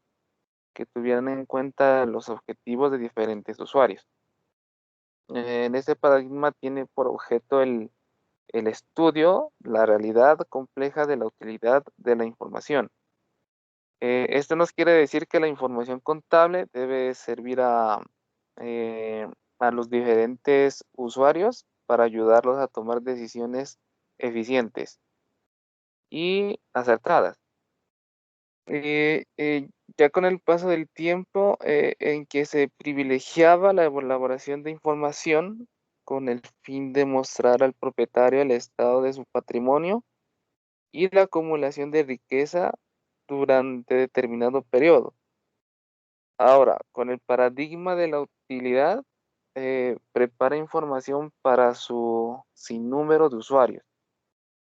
que tuvieran en cuenta los objetivos de diferentes usuarios. En este paradigma tiene por objeto el estudio, la realidad compleja de la utilidad de la información. Esto nos quiere decir que la información contable debe servir a los diferentes usuarios para ayudarlos a tomar decisiones eficientes y acertadas. Ya con el paso del tiempo en que se privilegiaba la elaboración de información con el fin de mostrar al propietario el estado de su patrimonio y la acumulación de riqueza durante determinado periodo. Ahora, con el paradigma de la utilidad, prepara información para su sinnúmero de usuarios,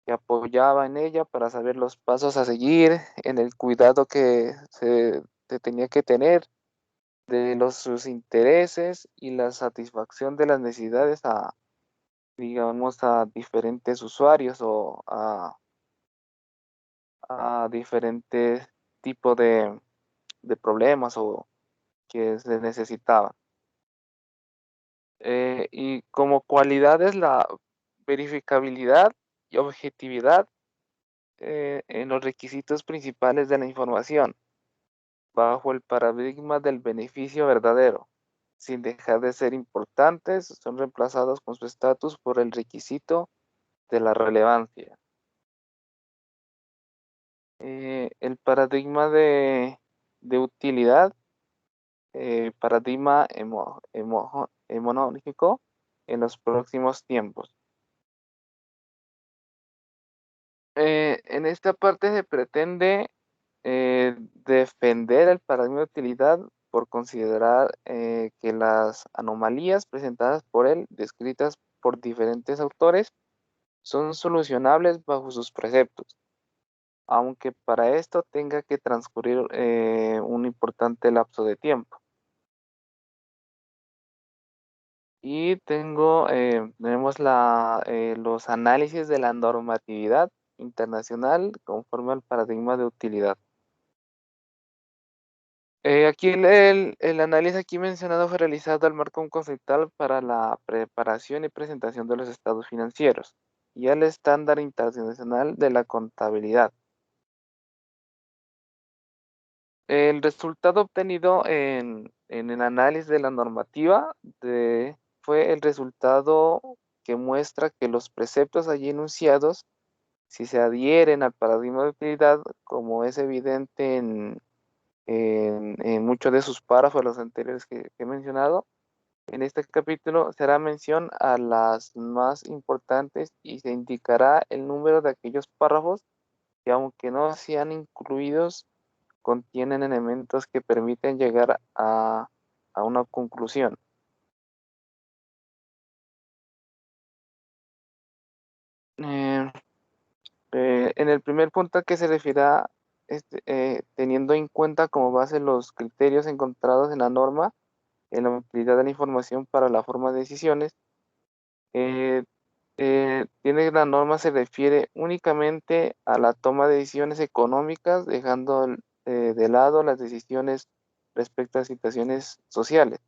que apoyaba en ella para saber los pasos a seguir, en el cuidado que se tenía que tener de sus intereses y la satisfacción de las necesidades digamos, a diferentes usuarios o a diferentes tipos de problemas o que se necesitaban. Y como cualidades, la verificabilidad y objetividad en los requisitos principales de la información, bajo el paradigma del beneficio verdadero, sin dejar de ser importantes, son reemplazados con su estatus por el requisito de la relevancia. El paradigma de utilidad, paradigma hemonónico en los próximos tiempos. En esta parte se pretende defender el paradigma de utilidad por considerar que las anomalías presentadas por él, descritas por diferentes autores, son solucionables bajo sus preceptos, aunque para esto tenga que transcurrir un importante lapso de tiempo. Y tenemos los análisis de la normatividad internacional conforme al paradigma de utilidad. Aquí el análisis aquí mencionado fue realizado al marco conceptual para la preparación y presentación de los estados financieros y al estándar internacional de la contabilidad. El resultado obtenido en el análisis de la normativa fue el resultado que muestra que los preceptos allí enunciados, si se adhieren al paradigma de utilidad, como es evidente en muchos de sus párrafos, los anteriores que he mencionado, en este capítulo se hará mención a las más importantes y se indicará el número de aquellos párrafos que, aunque no sean incluidos, contienen elementos que permiten llegar a una conclusión. En el primer punto que se refiere teniendo en cuenta como base los criterios encontrados en la norma, en la utilidad de la información para la forma de decisiones. La norma se refiere únicamente a la toma de decisiones económicas, dejando de lado las decisiones respecto a situaciones sociales,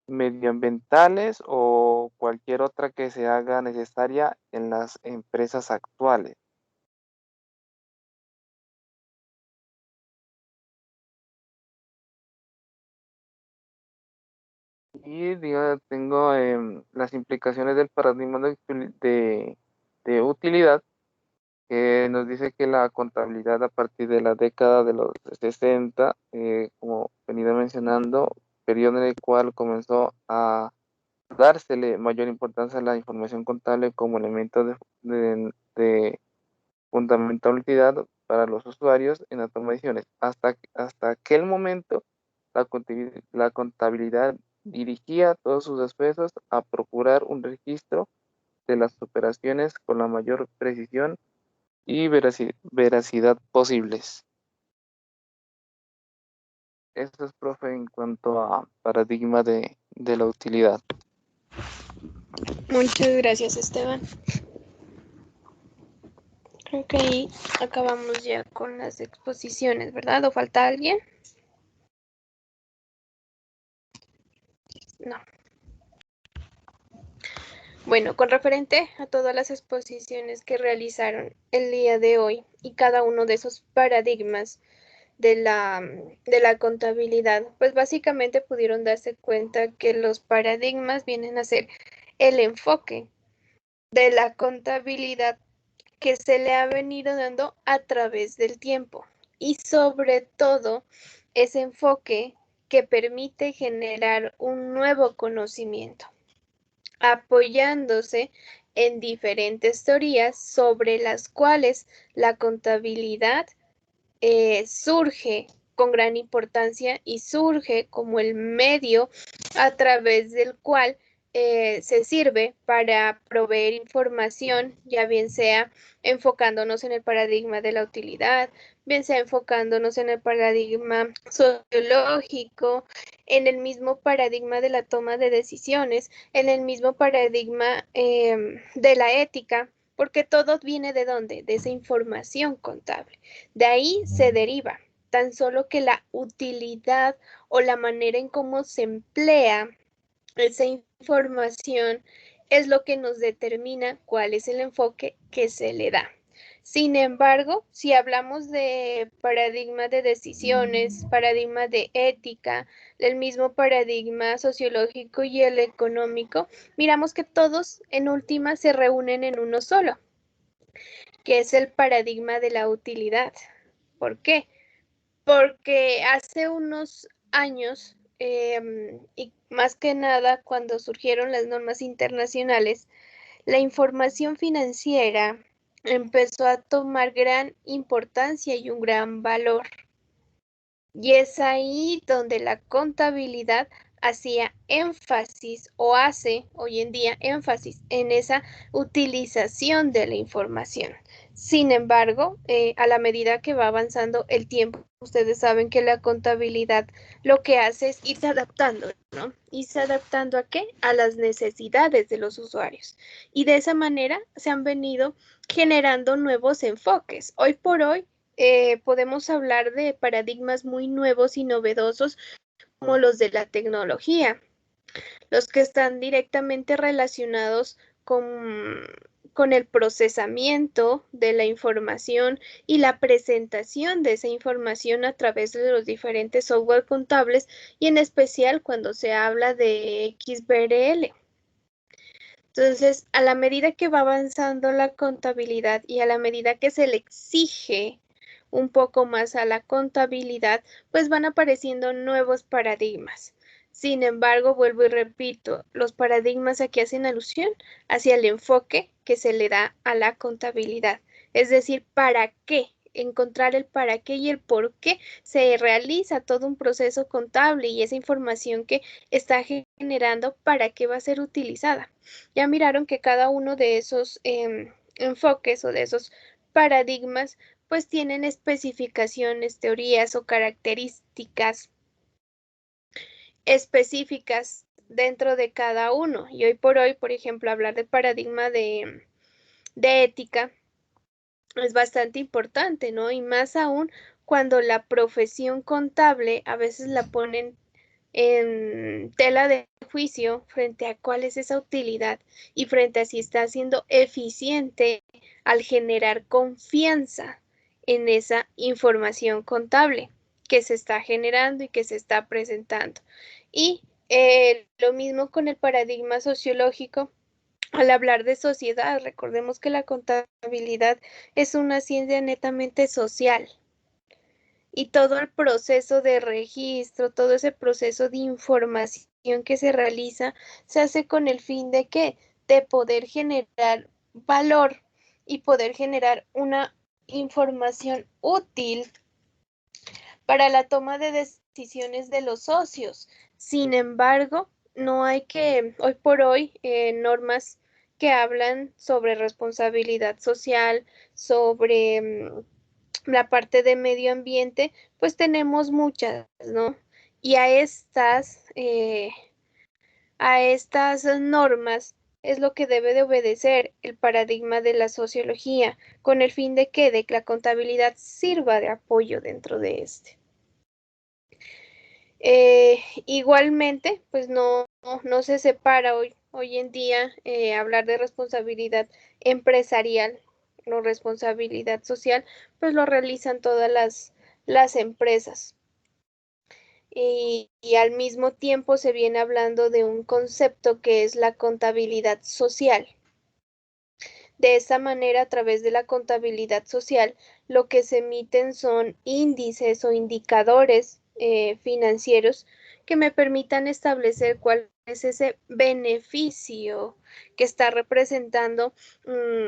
medioambientales o cualquier otra que se haga necesaria en las empresas actuales. Y tengo las implicaciones del paradigma de utilidad, que nos dice que la contabilidad a partir de la década de los 60, como venido mencionando, periodo en el cual comenzó a dársele mayor importancia a la información contable como elemento de fundamental utilidad para los usuarios en la toma de decisiones. Hasta aquel momento, la contabilidad dirigía todos sus esfuerzos a procurar un registro de las operaciones con la mayor precisión y veracidad posibles. Eso es, profe, en cuanto a paradigma de la utilidad. Muchas gracias, Esteban. Creo que ahí acabamos ya con las exposiciones, ¿verdad? ¿O falta alguien? No. Bueno, con referente a todas las exposiciones que realizaron el día de hoy y cada uno de esos paradigmas de la contabilidad, pues básicamente pudieron darse cuenta que los paradigmas vienen a ser el enfoque de la contabilidad que se le ha venido dando a través del tiempo y sobre todo ese enfoque que permite generar un nuevo conocimiento, apoyándose en diferentes teorías sobre las cuales la contabilidad surge con gran importancia y surge como el medio a través del cual se sirve para proveer información, ya bien sea enfocándonos en el paradigma de la utilidad, bien sea enfocándonos en el paradigma sociológico, en el mismo paradigma de la toma de decisiones, en el mismo paradigma de la ética, porque todo viene de dónde, de esa información contable. De ahí se deriva, tan solo que la utilidad o la manera en cómo se emplea esa información es lo que nos determina cuál es el enfoque que se le da. Sin embargo, si hablamos de paradigma de decisiones, paradigma de ética, el mismo paradigma sociológico y el económico, miramos que todos en última se reúnen en uno solo, que es el paradigma de la utilidad. ¿Por qué? Porque hace unos años, y más que nada cuando surgieron las normas internacionales, la información financiera empezó a tomar gran importancia y un gran valor. Y es ahí donde la contabilidad hacía énfasis o hace hoy en día énfasis en esa utilización de la información. Sin embargo, a la medida que va avanzando el tiempo, ustedes saben que la contabilidad lo que hace es irse adaptando, ¿no? Irse adaptando ¿a qué? A las necesidades de los usuarios. Y de esa manera se han venido generando nuevos enfoques. Hoy por hoy, podemos hablar de paradigmas muy nuevos y novedosos como los de la tecnología, los que están directamente relacionados con el procesamiento de la información y la presentación de esa información a través de los diferentes software contables y en especial cuando se habla de XBRL. Entonces, a la medida que va avanzando la contabilidad y a la medida que se le exige un poco más a la contabilidad, pues van apareciendo nuevos paradigmas. Sin embargo, vuelvo y repito, los paradigmas aquí hacen alusión hacia el enfoque que se le da a la contabilidad. Es decir, ¿para qué? Encontrar el para qué y el por qué se realiza todo un proceso contable y esa información que está generando, ¿para qué va a ser utilizada? Ya miraron que cada uno de esos enfoques o de esos paradigmas pues tienen especificaciones, teorías o características específicas dentro de cada uno. Y hoy por hoy, por ejemplo, hablar del paradigma de ética es bastante importante, ¿no? Y más aún cuando la profesión contable a veces la ponen en tela de juicio frente a cuál es esa utilidad y frente a si está siendo eficiente al generar confianza en esa información contable que se está generando y que se está presentando. Y lo mismo con el paradigma sociológico. Al hablar de sociedad, recordemos que la contabilidad es una ciencia netamente social y todo el proceso de registro, todo ese proceso de información que se realiza, se hace con el fin de ¿qué? De poder generar valor y poder generar una información útil para la toma de decisiones de los socios. Sin embargo, no hay que, hoy por hoy, normas que hablan sobre responsabilidad social, sobre la parte de medio ambiente, pues tenemos muchas, ¿no? Y a estas normas es lo que debe de obedecer el paradigma de la sociología, con el fin de que la contabilidad sirva de apoyo dentro de este. Igualmente, pues no se separa hoy en día hablar de responsabilidad empresarial o responsabilidad social, pues lo realizan todas las empresas. Y al mismo tiempo se viene hablando de un concepto que es la contabilidad social. De esa manera, a través de la contabilidad social, lo que se emiten son índices o indicadores financieros que me permitan establecer cuál es ese beneficio que está representando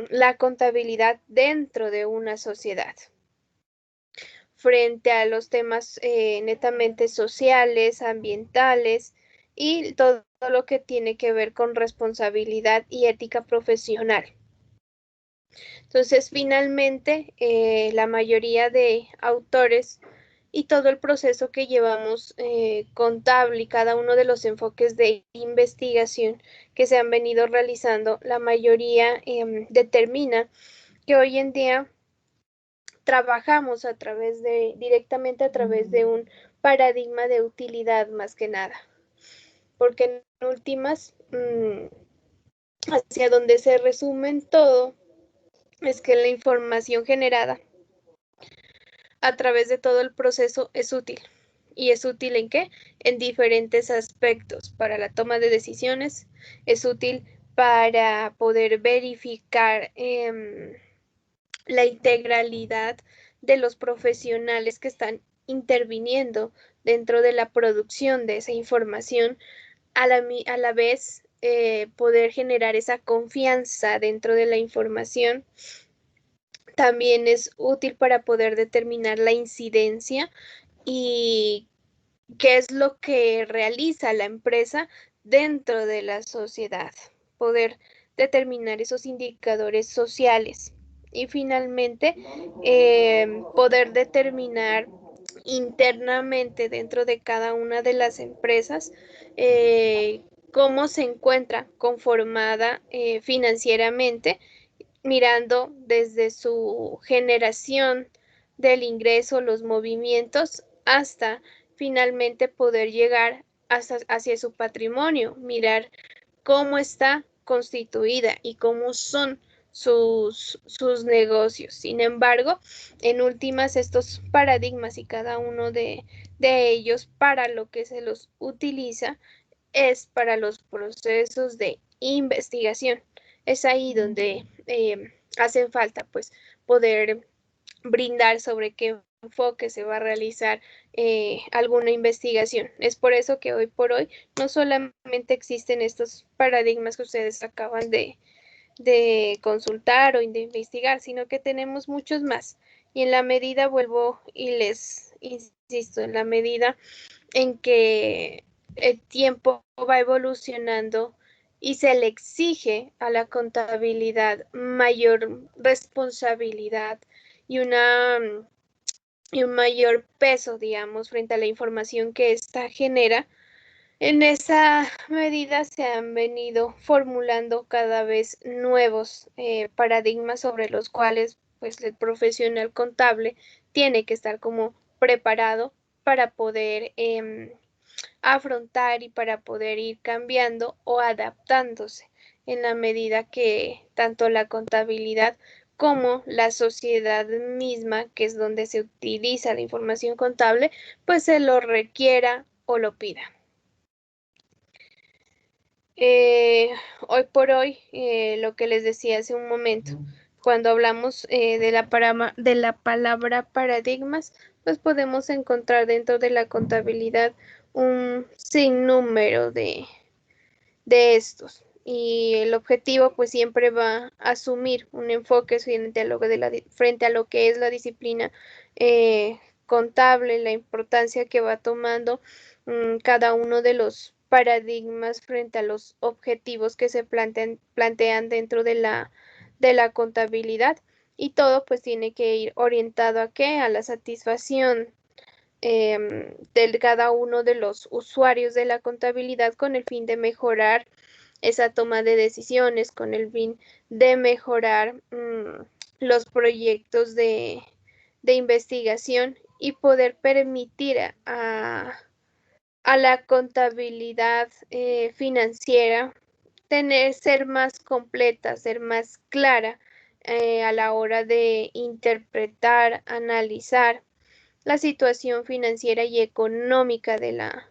la contabilidad dentro de una sociedad frente a los temas netamente sociales, ambientales y todo lo que tiene que ver con responsabilidad y ética profesional. Entonces, finalmente, la mayoría de autores y todo el proceso que llevamos contable y cada uno de los enfoques de investigación que se han venido realizando, la mayoría determina que hoy en día trabajamos directamente a través de un paradigma de utilidad más que nada, porque en últimas, hacia donde se resumen todo, es que la información generada a través de todo el proceso es útil. ¿Y es útil en qué? En diferentes aspectos. Para la toma de decisiones, es útil para poder verificar la integralidad de los profesionales que están interviniendo dentro de la producción de esa información, a la vez poder generar esa confianza dentro de la información. También es útil para poder determinar la incidencia y qué es lo que realiza la empresa dentro de la sociedad, poder determinar esos indicadores sociales y finalmente poder determinar internamente dentro de cada una de las empresas cómo se encuentra conformada financieramente, mirando desde su generación del ingreso, los movimientos, hasta finalmente poder llegar hacia su patrimonio, mirar cómo está constituida y cómo son sus negocios. Sin embargo, en últimas, estos paradigmas y cada uno de ellos, para lo que se los utiliza es para los procesos de investigación. Es ahí donde hacen falta pues poder brindar sobre qué enfoque se va a realizar alguna investigación. Es por eso que hoy por hoy no solamente existen estos paradigmas que ustedes acaban de consultar o de investigar, sino que tenemos muchos más. Y en la medida, vuelvo y les insisto, en la medida en que el tiempo va evolucionando y se le exige a la contabilidad mayor responsabilidad y un mayor peso, digamos, frente a la información que ésta genera. En esa medida se han venido formulando cada vez nuevos paradigmas sobre los cuales pues el profesional contable tiene que estar como preparado para poder afrontar y para poder ir cambiando o adaptándose en la medida que tanto la contabilidad como la sociedad misma, que es donde se utiliza la información contable, pues se lo requiera o lo pida. Hoy por hoy, lo que les decía hace un momento, cuando hablamos de la palabra paradigmas, pues podemos encontrar dentro de la contabilidad un sinnúmero de estos. Y el objetivo pues siempre va a asumir un enfoque frente a lo que es la disciplina contable, la importancia que va tomando cada uno de los paradigmas frente a los objetivos que se plantean dentro de la contabilidad, y todo pues tiene que ir orientado ¿a qué? A la satisfacción de cada uno de los usuarios de la contabilidad, con el fin de mejorar esa toma de decisiones, con el fin de mejorar los proyectos de investigación y poder permitir a la contabilidad financiera ser más completa, ser más clara a la hora de interpretar, analizar la situación financiera y económica de la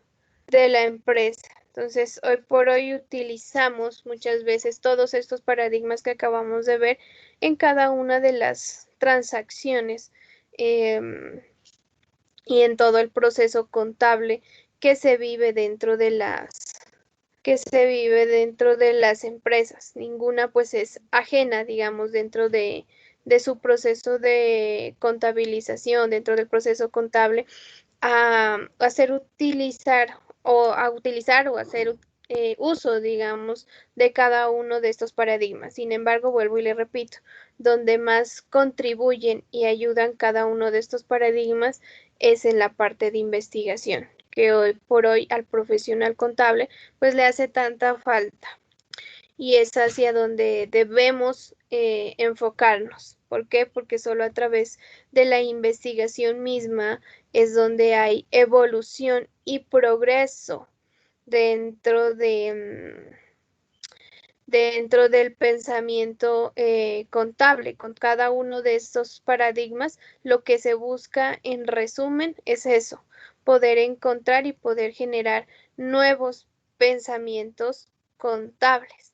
empresa. Entonces, hoy por hoy utilizamos muchas veces todos estos paradigmas que acabamos de ver en cada una de las transacciones y en todo el proceso contable que se vive dentro de las empresas. Ninguna pues es ajena, digamos, dentro de su proceso de contabilización, dentro del proceso contable, a utilizar o hacer uso, digamos, de cada uno de estos paradigmas. Sin embargo, vuelvo y le repito, donde más contribuyen y ayudan cada uno de estos paradigmas es en la parte de investigación, que hoy por hoy al profesional contable pues le hace tanta falta. Y es hacia donde debemos enfocarnos. ¿Por qué? Porque solo a través de la investigación misma es donde hay evolución y progreso dentro del pensamiento contable. Con cada uno de estos paradigmas, lo que se busca en resumen es eso, poder encontrar y poder generar nuevos pensamientos contables.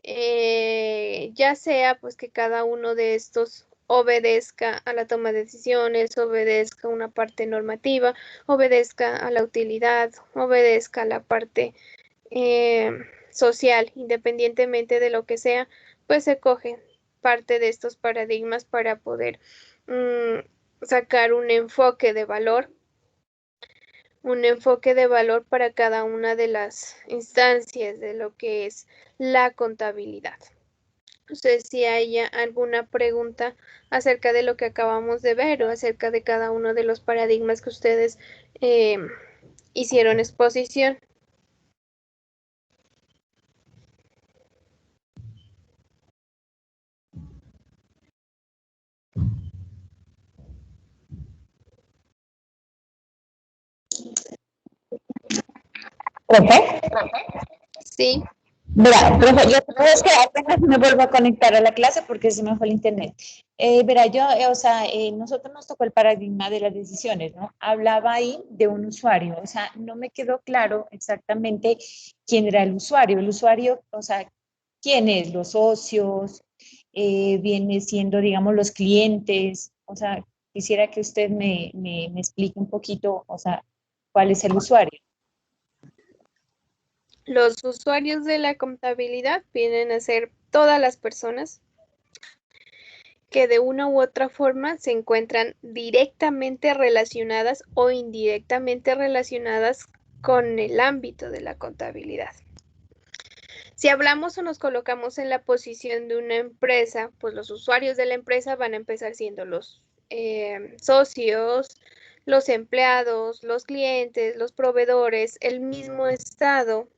Ya sea pues que cada uno de estos obedezca a la toma de decisiones, obedezca a una parte normativa, obedezca a la utilidad, obedezca a la parte social, independientemente de lo que sea, pues se coge parte de estos paradigmas para poder sacar un enfoque de valor para cada una de las instancias de lo que es la contabilidad. No sé si hay alguna pregunta acerca de lo que acabamos de ver o acerca de cada uno de los paradigmas que ustedes hicieron exposición. ¿Profe? Sí. Verá, profe, yo es que apenas me vuelvo a conectar a la clase porque se me fue el internet. Verá, yo, nosotros nos tocó el paradigma de las decisiones, ¿no? Hablaba ahí de un usuario, o sea, no me quedó claro exactamente quién era el usuario, o sea, quién es, los socios, viene siendo, digamos, los clientes, o sea, quisiera que usted me explique un poquito, o sea, cuál es el usuario. Los usuarios de la contabilidad vienen a ser todas las personas que de una u otra forma se encuentran directamente relacionadas o indirectamente relacionadas con el ámbito de la contabilidad. Si hablamos o nos colocamos en la posición de una empresa, pues los usuarios de la empresa van a empezar siendo los socios, los empleados, los clientes, los proveedores, el mismo Estado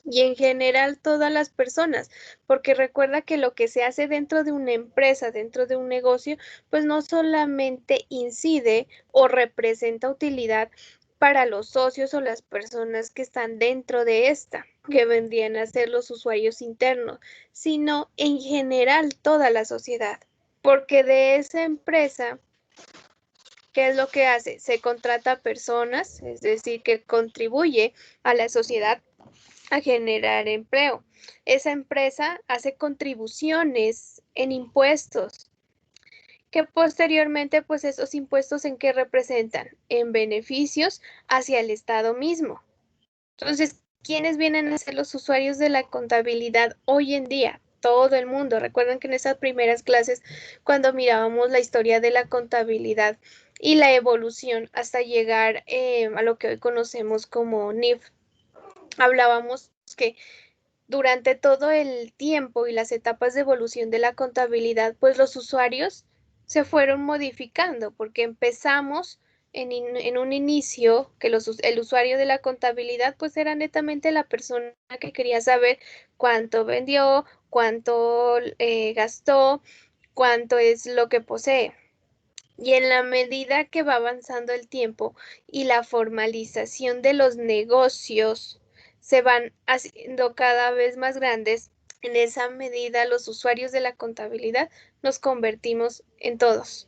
y en general todas las personas, porque recuerda que lo que se hace dentro de una empresa, dentro de un negocio, pues no solamente incide o representa utilidad para los socios o las personas que están dentro de esta, que vendrían a ser los usuarios internos, sino en general toda la sociedad, porque de esa empresa, ¿qué es lo que hace? Se contrata personas, es decir, que contribuye a la sociedad a generar empleo. Esa empresa hace contribuciones en impuestos, que posteriormente, pues esos impuestos ¿en qué representan? En beneficios hacia el Estado mismo. Entonces, ¿quiénes vienen a ser los usuarios de la contabilidad hoy en día? Todo el mundo. Recuerden que en esas primeras clases, cuando mirábamos la historia de la contabilidad y la evolución hasta llegar a lo que hoy conocemos como NIF, hablábamos que durante todo el tiempo y las etapas de evolución de la contabilidad, pues los usuarios se fueron modificando porque empezamos en un inicio que el usuario de la contabilidad pues era netamente la persona que quería saber cuánto vendió, cuánto gastó, cuánto es lo que posee. Y en la medida que va avanzando el tiempo y la formalización de los negocios se van haciendo cada vez más grandes, en esa medida los usuarios de la contabilidad nos convertimos en todos,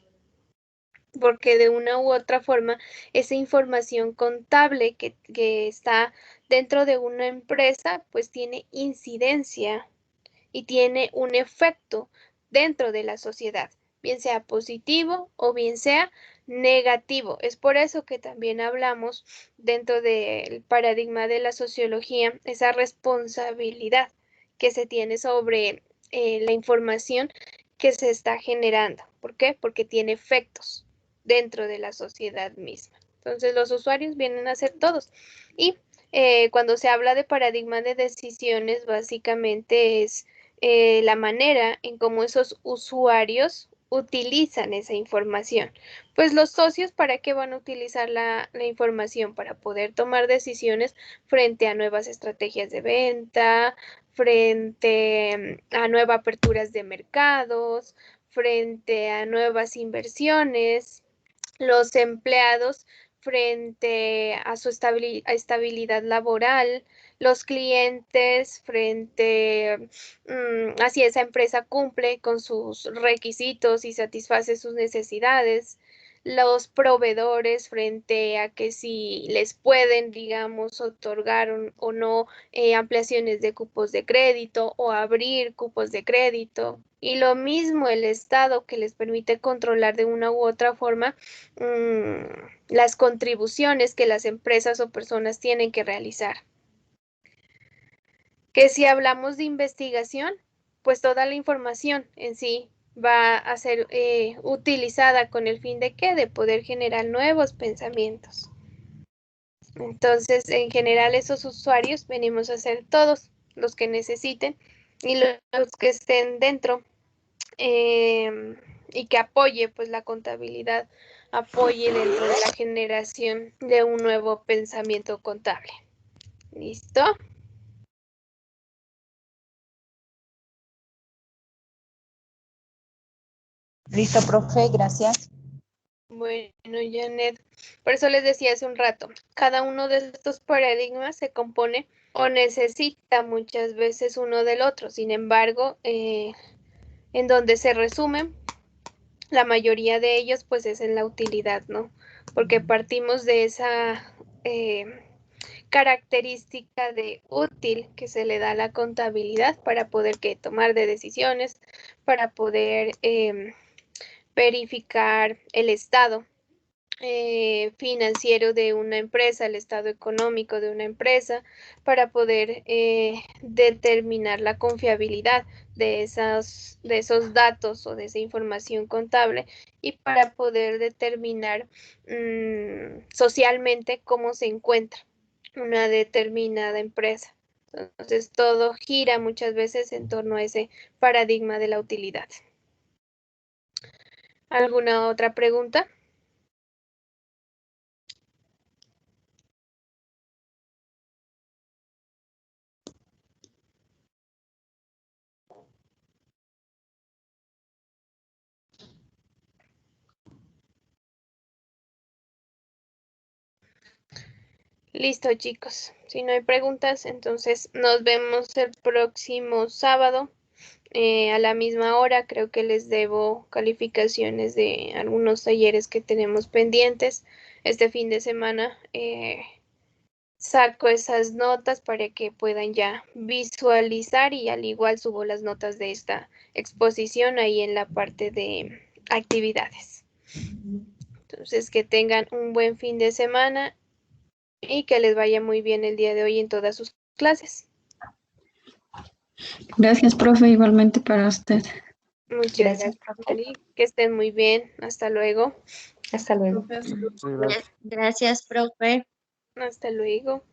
porque de una u otra forma esa información contable que está dentro de una empresa pues tiene incidencia y tiene un efecto dentro de la sociedad, bien sea positivo o bien sea negativo. Es por eso que también hablamos dentro del paradigma de la sociología, esa responsabilidad que se tiene sobre la información que se está generando. ¿Por qué? Porque tiene efectos dentro de la sociedad misma. Entonces los usuarios vienen a ser todos. Y cuando se habla de paradigma de decisiones, básicamente es la manera en cómo esos usuarios utilizan esa información. Pues los socios, ¿para qué van a utilizar la información? Para poder tomar decisiones frente a nuevas estrategias de venta, frente a nuevas aperturas de mercados, frente a nuevas inversiones. Los empleados frente a su estabilidad laboral, los clientes frente a si esa empresa cumple con sus requisitos y satisface sus necesidades, los proveedores frente a que si les pueden, digamos, otorgar o no ampliaciones de cupos de crédito o abrir cupos de crédito. Y lo mismo el Estado que les permite controlar de una u otra forma las contribuciones que las empresas o personas tienen que realizar. Que si hablamos de investigación, pues toda la información en sí va a ser utilizada con el fin de ¿qué? De poder generar nuevos pensamientos. Entonces, en general, esos usuarios venimos a ser todos los que necesiten y los que estén dentro y que apoye pues la contabilidad, apoye dentro de la generación de un nuevo pensamiento contable. ¿Listo? Listo, profe, gracias. Bueno, Janet, por eso les decía hace un rato, cada uno de estos paradigmas se compone o necesita muchas veces uno del otro. Sin embargo, en donde se resumen, la mayoría de ellos pues es en la utilidad, ¿no? Porque partimos de esa característica de útil que se le da a la contabilidad para poder tomar de decisiones, para poder verificar el estado financiero de una empresa, el estado económico de una empresa, para poder determinar la confiabilidad de esos datos o de esa información contable y para poder determinar socialmente cómo se encuentra una determinada empresa. Entonces, todo gira muchas veces en torno a ese paradigma de la utilidad. ¿Alguna otra pregunta? Listo, chicos. Si no hay preguntas, entonces nos vemos el próximo sábado a la misma hora. Creo que les debo calificaciones de algunos talleres que tenemos pendientes. Este fin de semana saco esas notas para que puedan ya visualizar y al igual subo las notas de esta exposición ahí en la parte de actividades. Entonces, que tengan un buen fin de semana y que les vaya muy bien el día de hoy en todas sus clases. Gracias, profe, igualmente para usted. Muchas Gracias, gracias, Mari. Que estén muy bien. Hasta luego. Hasta luego. Profe, hasta luego. Sí, gracias. Gracias, profe. Hasta luego.